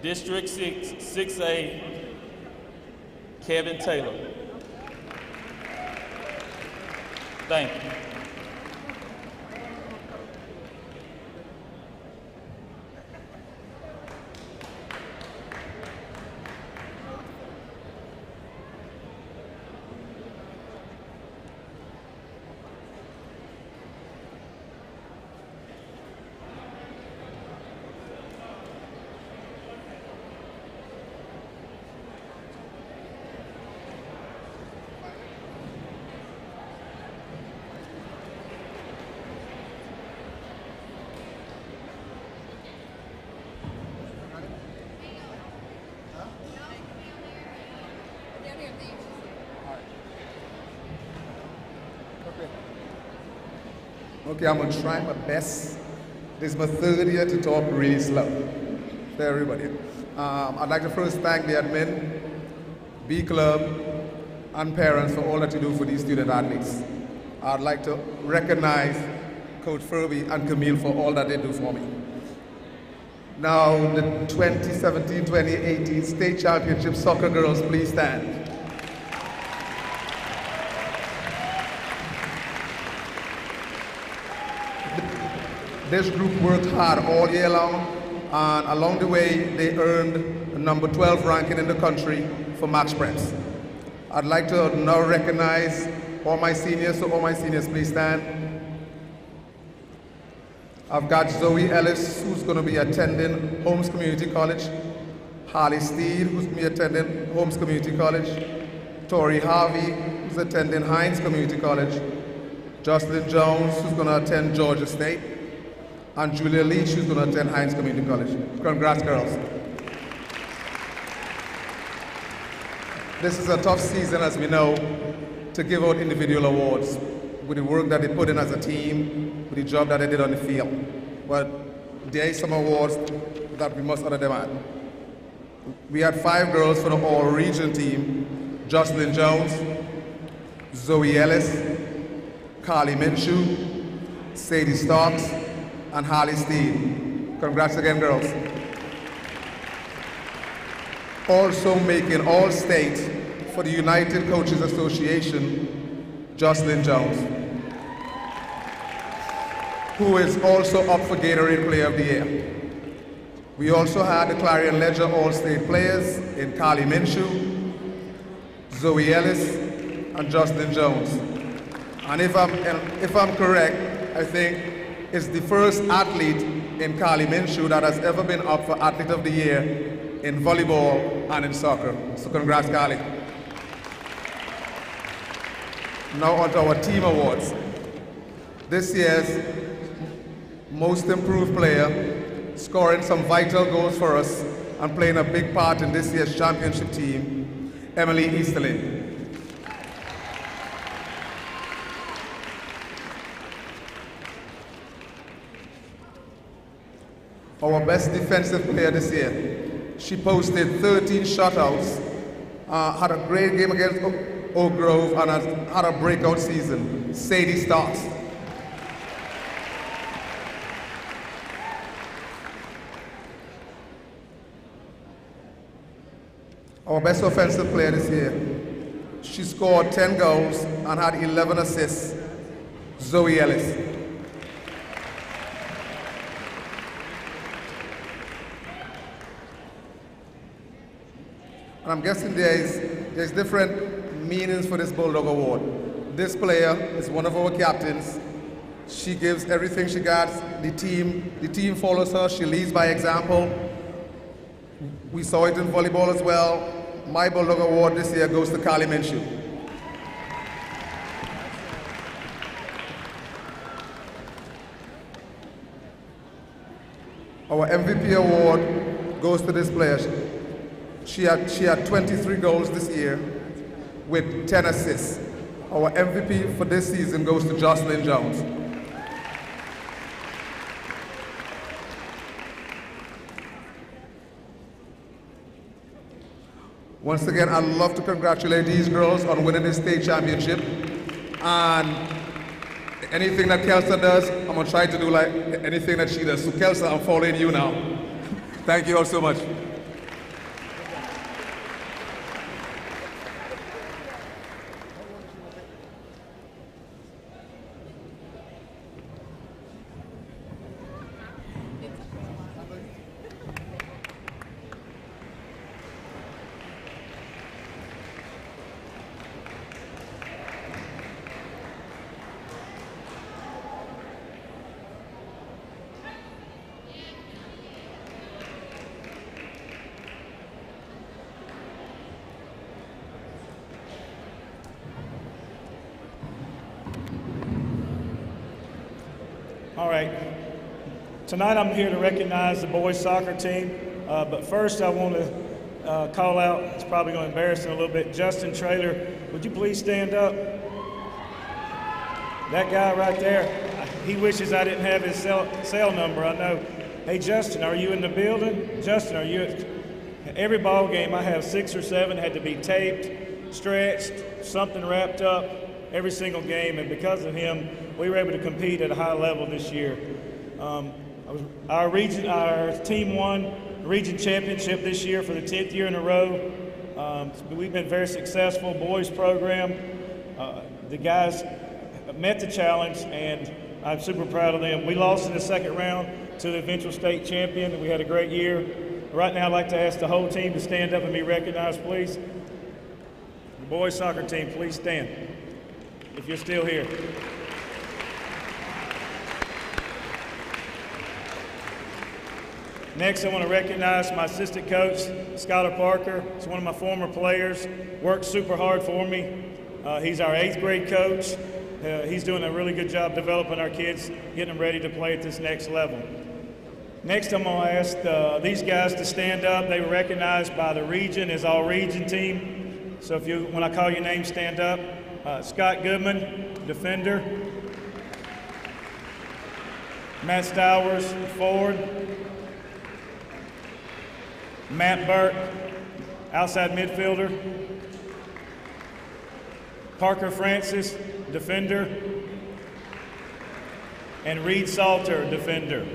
District 6A, Kevin Taylor. Thank you. Okay, I'm gonna try my best. This is my 3rd year to talk really slow for everybody. I'd like to first thank the admin, B Club, and parents for all that you do for these student athletes. I'd like to recognize Coach Furby and Camille for all that they do for me. Now, the 2017-2018 State Championship Soccer Girls, please stand. This group worked hard all year long, and along the way, they earned the number 12 ranking in the country for Max Preps. I'd like to now recognize all my seniors, so all my seniors, please stand. I've got Zoe Ellis, who's going to be attending Holmes Community College, Harley Steed, who's going to be attending Holmes Community College, Tori Harvey, who's attending Hines Community College, Jocelyn Jones, who's going to attend Georgia State, and Julia Leach, who's going to attend Hines Community College. Congrats, girls. This is a tough season, as we know, to give out individual awards with the work that they put in as a team, with the job that they did on the field. But there are some awards that we must honor them at. We had 5 girls for the all-region team: Jocelyn Jones, Zoe Ellis, Carly Minshew, Sadie Starks, and Harley Steed. Congrats again, girls. Also making All-State for the United Coaches Association, Jocelyn Jones, who is also up for Gatorade Player of the Year. We also had the Clarion Ledger All-State players in Carly Minshew, Zoe Ellis, and Jocelyn Jones. And if I'm correct, I think it's the first athlete in Carly Minshew that has ever been up for Athlete of the Year in volleyball and in soccer. So congrats, Carly. Now on to our team awards. This year's Most Improved Player, scoring some vital goals for us and playing a big part in this year's championship team, Emily Easterling. Our best defensive player this year. She posted 13 shutouts, had a great game against Oak Grove, and has had a breakout season, Sadie Starks. Our best offensive player this year. She scored 10 goals and had 11 assists, Zoe Ellis. And I'm guessing there's different meanings for this Bulldog Award. This player is one of our captains. She gives everything she got. The team follows her. She leads by example. We saw it in volleyball as well. My Bulldog Award this year goes to Carly Minshew. Our MVP award goes to this player. She had 23 goals this year with 10 assists. Our MVP for this season goes to Jocelyn Jones. Once again, I'd love to congratulate these girls on winning the state championship. And anything that Kelsa does, I'm gonna try to do like anything that she does. So Kelsa, I'm following you now. Thank you all so much. All right. Tonight I'm here to recognize the boys soccer team, but first I want to call out, it's probably going to embarrass him a little bit, Justin Traylor. Would you please stand up? That guy right there, he wishes I didn't have his cell number, I know. Hey Justin, are you in the building? Justin, are you at every ball game? I have 6 or 7 had to be taped, stretched, something wrapped up every single game, and because of him, we were able to compete at a high level this year. Our team won the region championship this year for the 10th year in a row. We've been very successful boys program. The guys met the challenge, and I'm super proud of them. We lost in the second round to the eventual state champion. We had a great year. Right now, I'd like to ask the whole team to stand up and be recognized, please. The boys soccer team, please stand if you're still here. Next, I want to recognize my assistant coach, Skylar Parker. He's one of my former players, worked super hard for me. He's our 8th grade coach. He's doing a really good job developing our kids, getting them ready to play at this next level. Next, I'm going to ask these guys to stand up. They were recognized by the region as all-region team. So if you, when I call your name, stand up. Scott Goodman, defender. Matt Stowers, forward. Matt Burke, outside midfielder. Parker Francis, defender. And Reed Salter, defender.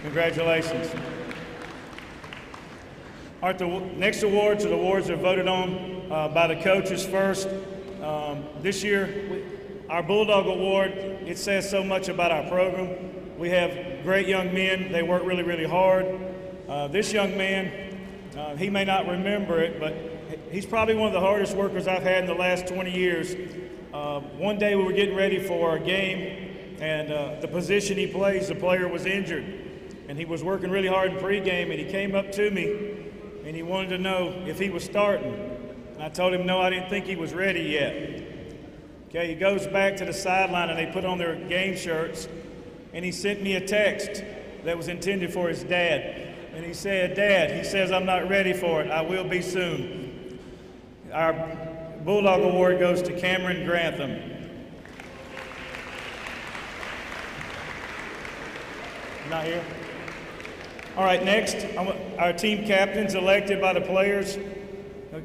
Congratulations. All right, the next awards are the awards that are voted on by the coaches first. This year, our Bulldog Award, it says so much about our program. We have great young men. They work really, really hard. This young man, he may not remember it, but he's probably one of the hardest workers I've had in the last 20 years. One day we were getting ready for a game, and the position he plays, the player was injured. And he was working really hard in pregame, and he came up to me, and he wanted to know if he was starting. And I told him, no, I didn't think he was ready yet. Okay, he goes back to the sideline, and they put on their game shirts, and he sent me a text that was intended for his dad. And he said, Dad, he says, I'm not ready for it. I will be soon. Our Bulldog Award goes to Cameron Grantham. Not here? All right, next, our team captains elected by the players.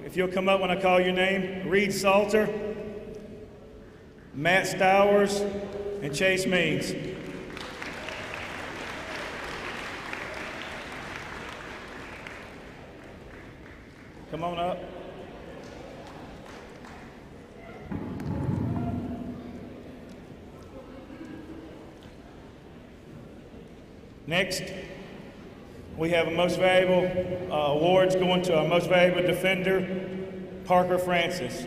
If you'll come up when I call your name. Reed Salter, Matt Stowers, and Chase Means. Come on up. Next, we have a most valuable awards going to our most valuable defender, Parker Francis.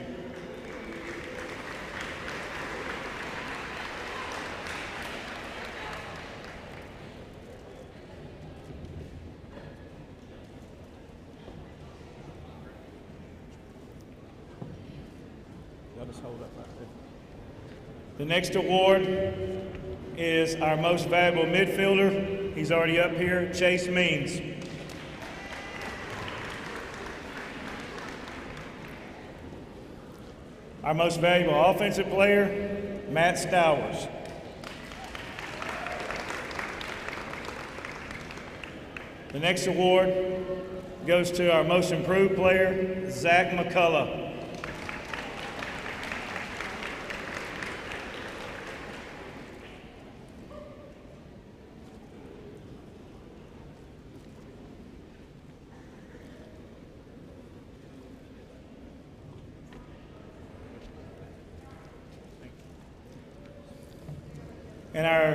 I'll just hold up right there. The next award is our most valuable midfielder. He's already up here, Chase Means. Our most valuable offensive player, Matt Stowers. The next award goes to our most improved player, Zach McCullough. And our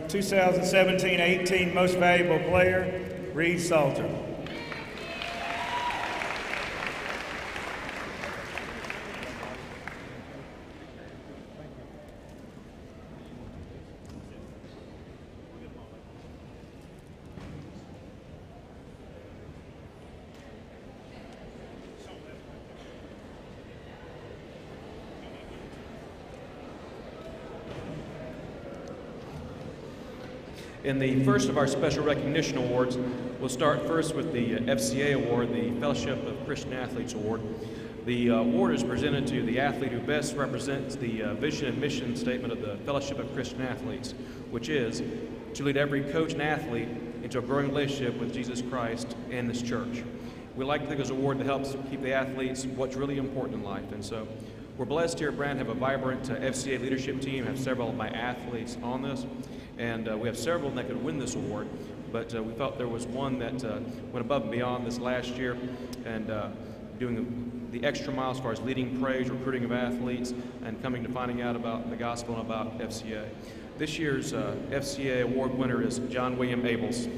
2017-18 most valuable player, Reed Salter. In the first of our special recognition awards, we'll start first with the FCA award, the Fellowship of Christian Athletes Award. The award is presented to the athlete who best represents the vision and mission statement of the Fellowship of Christian Athletes, which is to lead every coach and athlete into a growing relationship with Jesus Christ and this church. We like to think it's an award that helps keep the athletes what's really important in life, and so We're blessed here at Brandon to have a vibrant FCA leadership team, have several of my athletes on this, and we have several that could win this award, but we felt there was one that went above and beyond this last year, and doing the extra mile as far as leading praise, recruiting of athletes, and coming to finding out about the gospel and about FCA. This year's FCA award winner is John William Abels.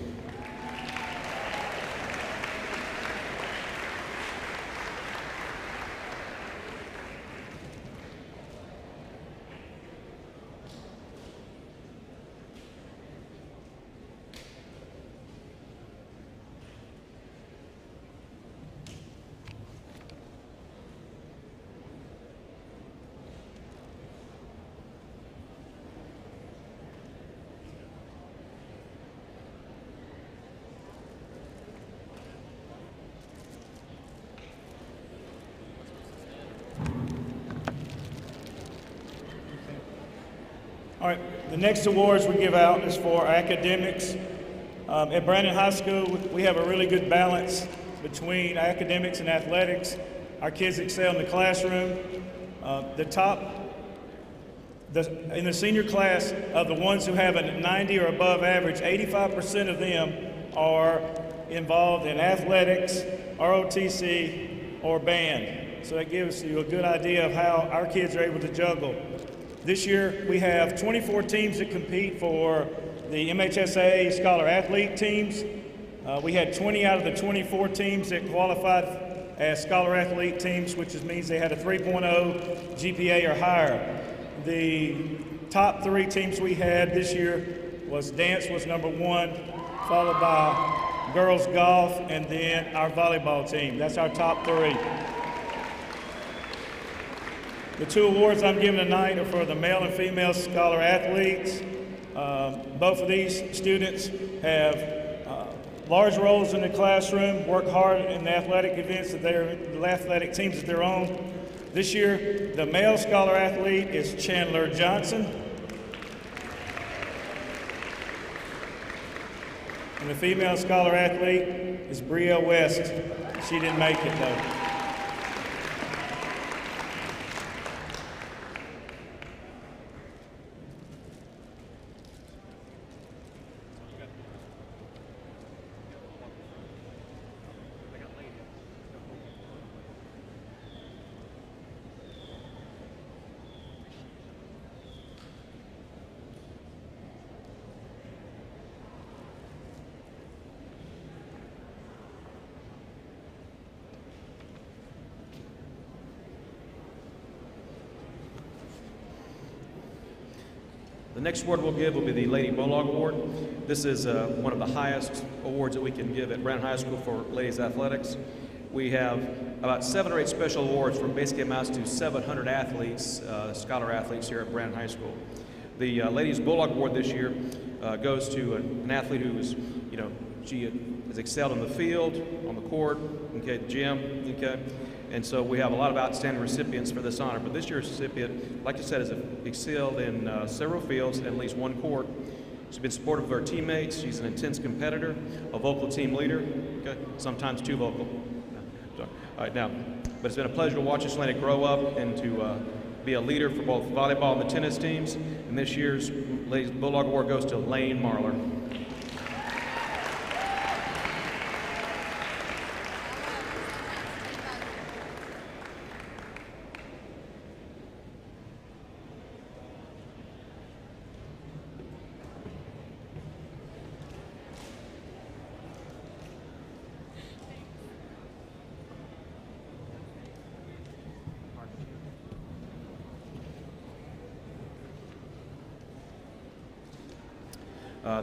All right, the next awards we give out is for academics. At Brandon High School, we have a really good balance between academics and athletics. Our kids excel in the classroom. In the senior class, of the ones who have a 90 or above average, 85% of them are involved in athletics, ROTC, or band. So that gives you a good idea of how our kids are able to juggle. This year, we have 24 teams that compete for the MHSAA Scholar Athlete teams. We had 20 out of the 24 teams that qualified as Scholar Athlete teams, which means they had a 3.0 GPA or higher. The top 3 teams we had this year was dance was number 1, followed by girls golf, and then our volleyball team. That's our top 3. The 2 awards I'm giving tonight are for the male and female scholar athletes. Both of these students have large roles in the classroom, work hard in the athletic events that the athletic teams that they're on. This year, the male scholar athlete is Chandler Johnson. And the female scholar athlete is Bria West. She didn't make it though. The next award we'll give will be the Lady Bulldog Award. This is one of the highest awards that we can give at Brandon High School for ladies athletics. We have about 7 or 8 special awards for basically amounts to 700 athletes, scholar athletes here at Brandon High School. The Ladies Bulldog Award this year goes to an athlete who is, she has excelled in the field, on the court, okay, the gym, okay. And so we have a lot of outstanding recipients for this honor. But this year's recipient, like I said, has excelled in several fields and at least 1 court. She's been supportive of her teammates. She's an intense competitor, a vocal team leader, okay, sometimes too vocal. All right, now, but it's been a pleasure to watch this lady grow up and to be a leader for both volleyball and the tennis teams. And this year's Ladies Bulldog Award goes to Lane Marler.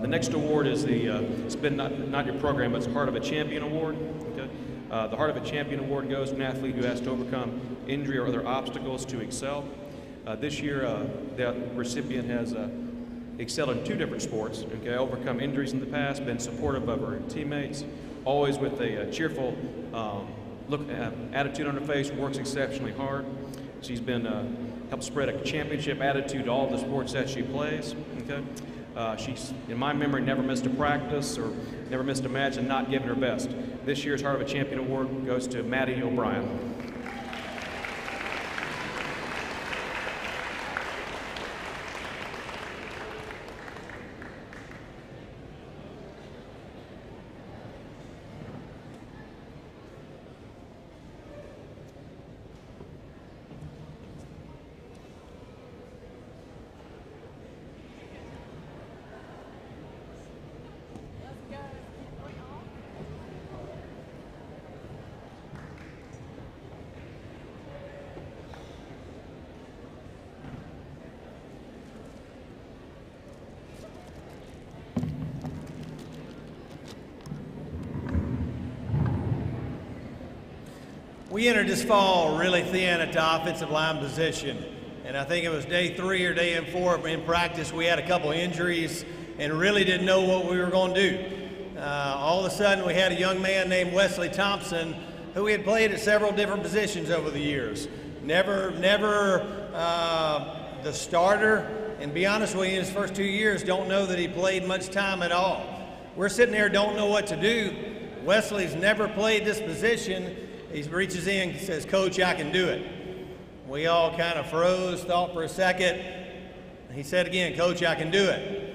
The next award is the, it's been not your program, but it's Heart of a Champion Award. Okay? The Heart of a Champion Award goes to an athlete who has to overcome injury or other obstacles to excel. This year, the recipient has excelled in 2 different sports, okay? Overcome injuries in the past, been supportive of her teammates, always with a cheerful attitude on her face, works exceptionally hard. She's been helped spread a championship attitude to all the sports that she plays, okay? She's, in my memory, never missed a practice or never missed a match and not given her best. This year's Heart of a Champion Award goes to Maddie O'Brien. We entered this fall really thin at the offensive line position. And I think it was day 3 or day 4 in practice, we had a couple injuries and really didn't know what we were going to do. All of a sudden, we had a young man named Wesley Thompson who had played at several different positions over the years. Never the starter, and to be honest with you, in his first 2 years, don't know that he played much time at all. We're sitting there, don't know what to do. Wesley's never played this position. He reaches in and says, "Coach, I can do it." We all kind of froze, thought for a second. He said again, "Coach, I can do it."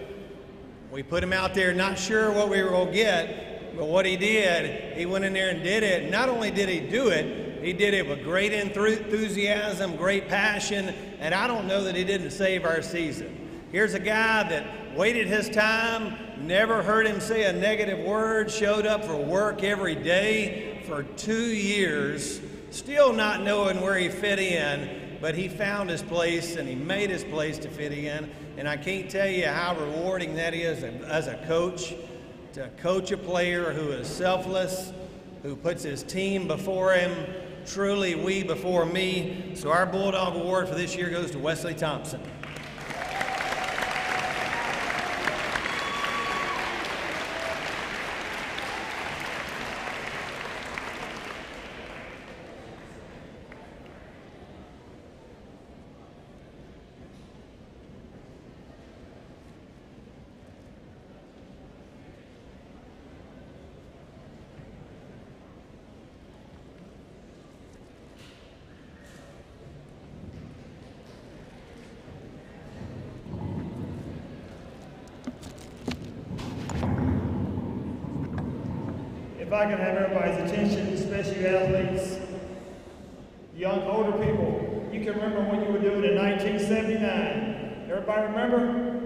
We put him out there, not sure what we were going to get, but what he did, he went in there and did it. Not only did he do it, he did it with great enthusiasm, great passion, and I don't know that he didn't save our season. Here's a guy that waited his time, never heard him say a negative word, showed up for work every day for 2 years, still not knowing where he fit in, but he found his place and he made his place to fit in. And I can't tell you how rewarding that is as a coach, to coach a player who is selfless, who puts his team before him, truly we before me. So our Bulldog Award for this year goes to Wesley Thompson. If I can have everybody's attention, especially athletes, young, older people, you can remember what you were doing in 1979. Everybody remember?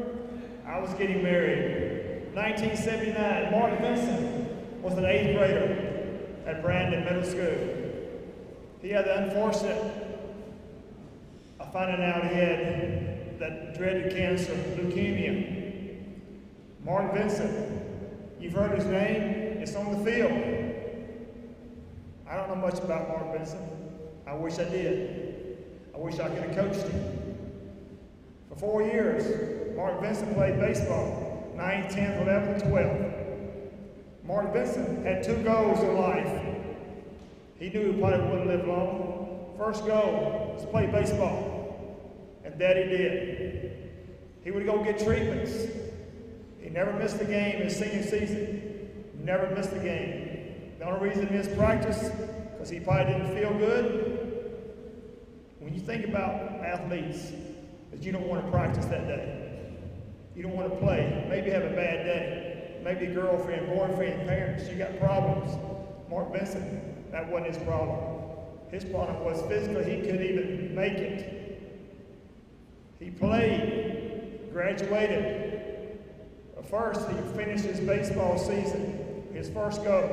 I was getting married. 1979, Mark Vincent was an 8th grader at Brandon Middle School. He had the unfortunate finding out he had that dreaded cancer, leukemia. Mark Vincent, you've heard his name. It's on the field. I don't know much about Mark Vincent. I wish I did. I wish I could have coached him. For 4 years, Mark Vincent played baseball, 9th, 10th, 11th, 12th. Mark Vincent had 2 goals in life. He knew he probably wouldn't live long. First goal was play baseball, and that he did. He would go get treatments. He never missed a game his senior season. Never missed a game. The only reason he missed practice, because he probably didn't feel good. When you think about athletes, that you don't want to practice that day. You don't want to play. Maybe have a bad day. Maybe a girlfriend, boyfriend, parents, you got problems. Mark Vincent, that wasn't his problem. His problem was physically he couldn't even make it. He played, graduated. First, he finished his baseball season. His first goal.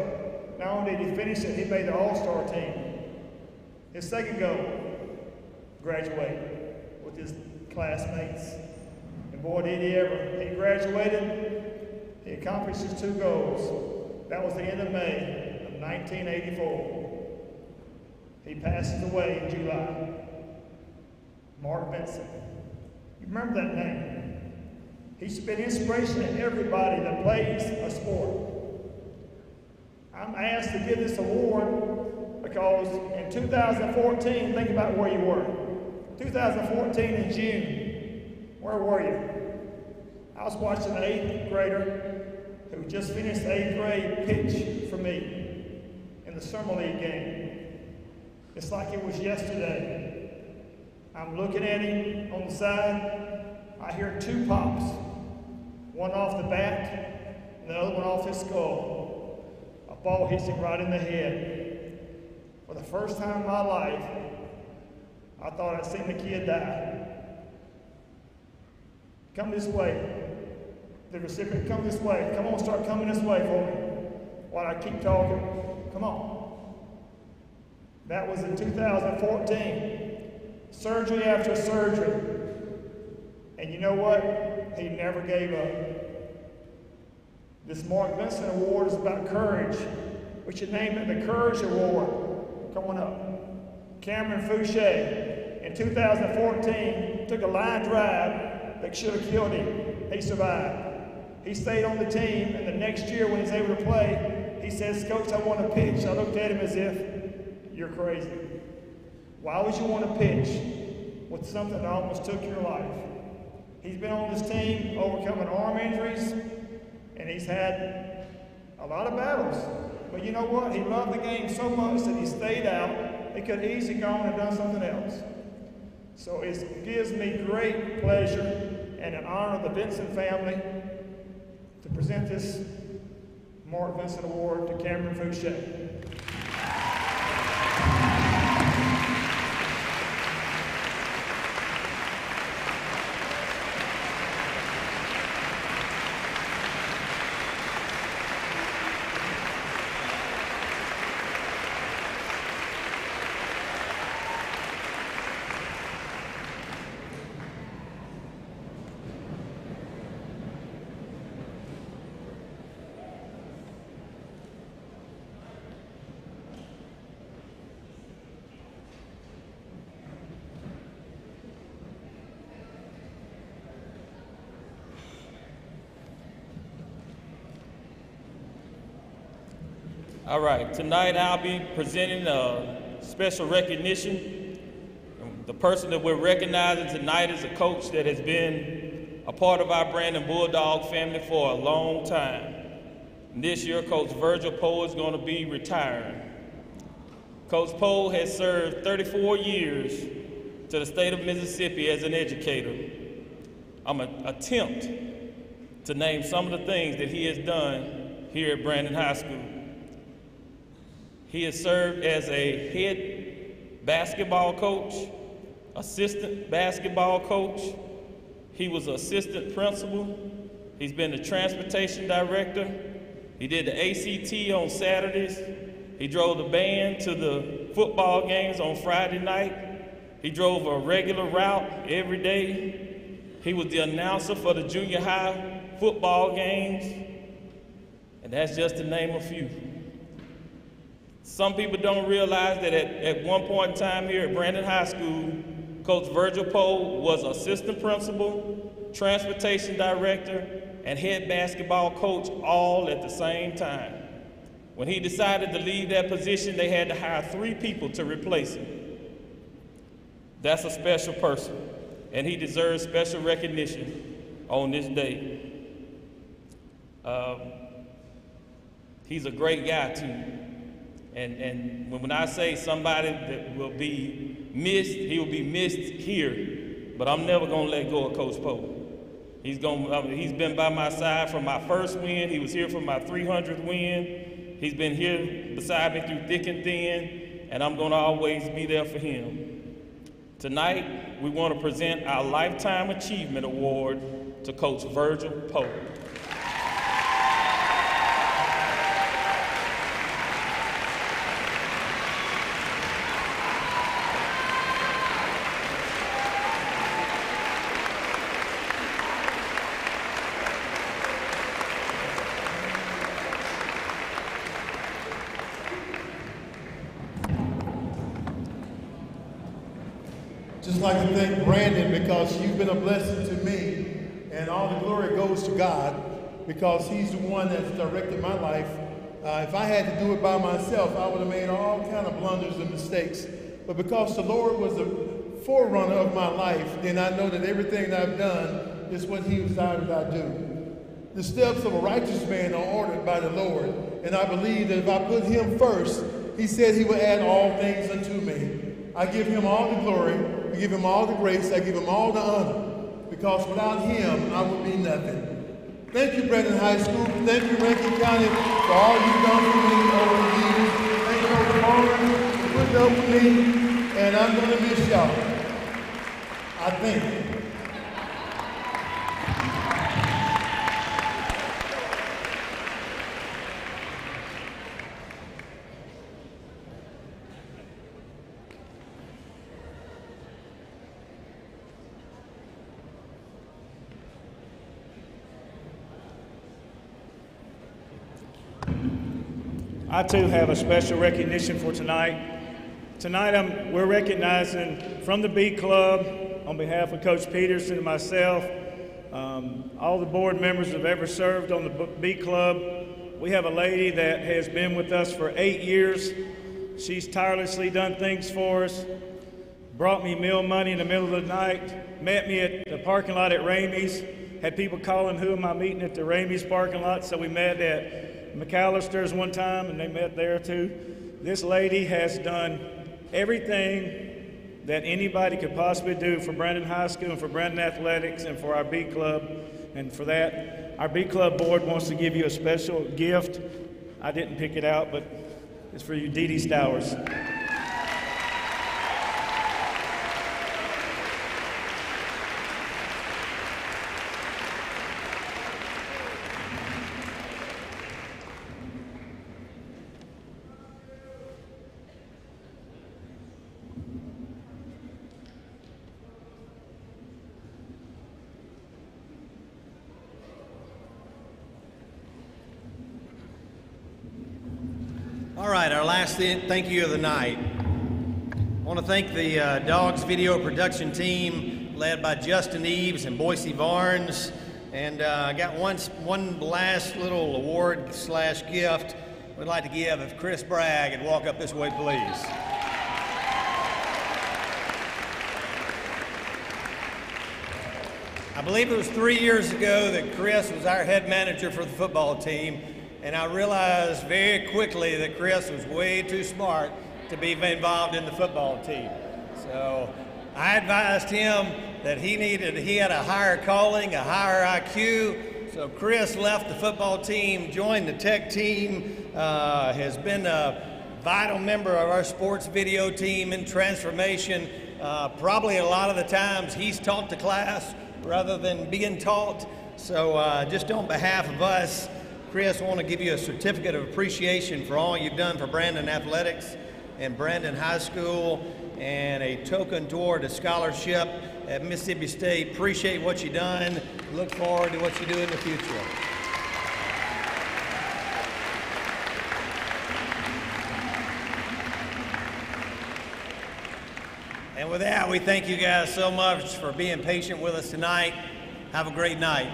Not only did he finish it, he made the All-Star team. His second goal, graduate with his classmates. And boy, did he ever. He graduated, he accomplished his 2 goals. That was the end of May of 1984. He passes away in July. Mark Vincent. You remember that name? He's been inspiration to everybody that plays a sport. I'm asked to give this award because in 2014, think about where you were. 2014 in June, where were you? I was watching an 8th grader who just finished 8th grade pitch for me in the Summer League game. It's like it was yesterday. I'm looking at him on the side. I hear 2 pops. One off the bat, and the other one off his skull. A ball hits him right in the head. For the first time in my life, I thought I'd seen the kid die. Come this way. The recipient, come this way. Come on, start coming this way for me while I keep talking. Come on. That was in 2014. Surgery after surgery. And you know what? He never gave up. This Mark Vincent Award is about courage. We should name it the Courage Award. Come on up. Cameron Fouché, in 2014, took a line drive that should have killed him. He survived. He stayed on the team, and the next year when he's able to play, he says, "Coach, I want to pitch." I looked at him as if, "You're crazy. Why would you want to pitch with something that almost took your life?" He's been on this team overcoming arm injuries, and he's had a lot of battles. But you know what? He loved the game so much that he stayed out. He could have easily gone and done something else. So it gives me great pleasure and an honor of the Vincent family to present this Mark Vincent Award to Cameron Fouché. All right, tonight I'll be presenting a special recognition. The person that we're recognizing tonight is a coach that has been a part of our Brandon Bulldog family for a long time. And this year, Coach Virgil Poe is going to be retiring. Coach Poe has served 34 years to the state of Mississippi as an educator. I'm going to attempt to name some of the things that he has done here at Brandon High School. He has served as a head basketball coach, assistant basketball coach. He was assistant principal. He's been the transportation director. He did the ACT on Saturdays. He drove the band to the football games on Friday night. He drove a regular route every day. He was the announcer for the junior high football games. And that's just to name a few. Some people don't realize that at one point in time here at Brandon High School, Coach Virgil Poe was assistant principal, transportation director, and head basketball coach all at the same time. When he decided to leave that position, they had to hire 3 people to replace him. That's a special person, and he deserves special recognition on this day. He's a great guy too. And when I say somebody that will be missed, he will be missed here, but I'm never gonna let go of Coach Poe. He's been by my side from my first win. He was here for my 300th win. He's been here beside me through thick and thin, and I'm gonna always be there for him. Tonight, we want to present our Lifetime Achievement Award to Coach Virgil Poe. Just like to thank Brandon because you've been a blessing to me, and all the glory goes to God because he's the one that's directed my life. If I had to do it by myself, I would have made all kind of blunders and mistakes. But because the Lord was the forerunner of my life, then I know that everything that I've done is what he desired I do. The steps of a righteous man are ordered by the Lord, and I believe that if I put him first, he said he would add all things unto me. I give him all the glory, I give him all the grace, I give him all the honor, because without him, I would be nothing. Thank you, Brandon High School. Thank you, Rankin County, for all you've done for me over the years. Thank you, Coach Morgan, for putting up with me, and I'm going to miss y'all. I think. I too have a special recognition for tonight. Tonight we're recognizing from the B Club, on behalf of Coach Peterson and myself, all the board members who have ever served on the B Club. We have a lady that has been with us for 8 years. She's tirelessly done things for us, brought me meal money in the middle of the night, met me at the parking lot at Ramey's, had people calling, who am I meeting at the Ramey's parking lot? So we met at McAllister's one time, and they met there too. This lady has done everything that anybody could possibly do for Brandon High School and for Brandon Athletics and for our B Club. And for that, our B Club board wants to give you a special gift. I didn't pick it out, but it's for you, Dee Dee Stowers. All right, our last thank you of the night. I want to thank the Dogs Video Production Team led by Justin Eves and Boise Barnes. And I got one last little award / gift we'd like to give if Chris Bragg would walk up this way, please. I believe it was 3 years ago that Chris was our head manager for the football team. And I realized very quickly that Chris was way too smart to be involved in the football team. So I advised him that he had a higher calling, a higher IQ. So Chris left the football team, joined the tech team, has been a vital member of our sports video team in transformation. Probably a lot of the times he's taught the class rather than being taught. So just on behalf of us, Chris, I want to give you a certificate of appreciation for all you've done for Brandon Athletics and Brandon High School, and a token toward a scholarship at Mississippi State. Appreciate what you've done. Look forward to what you do in the future. And with that, we thank you guys so much for being patient with us tonight. Have a great night.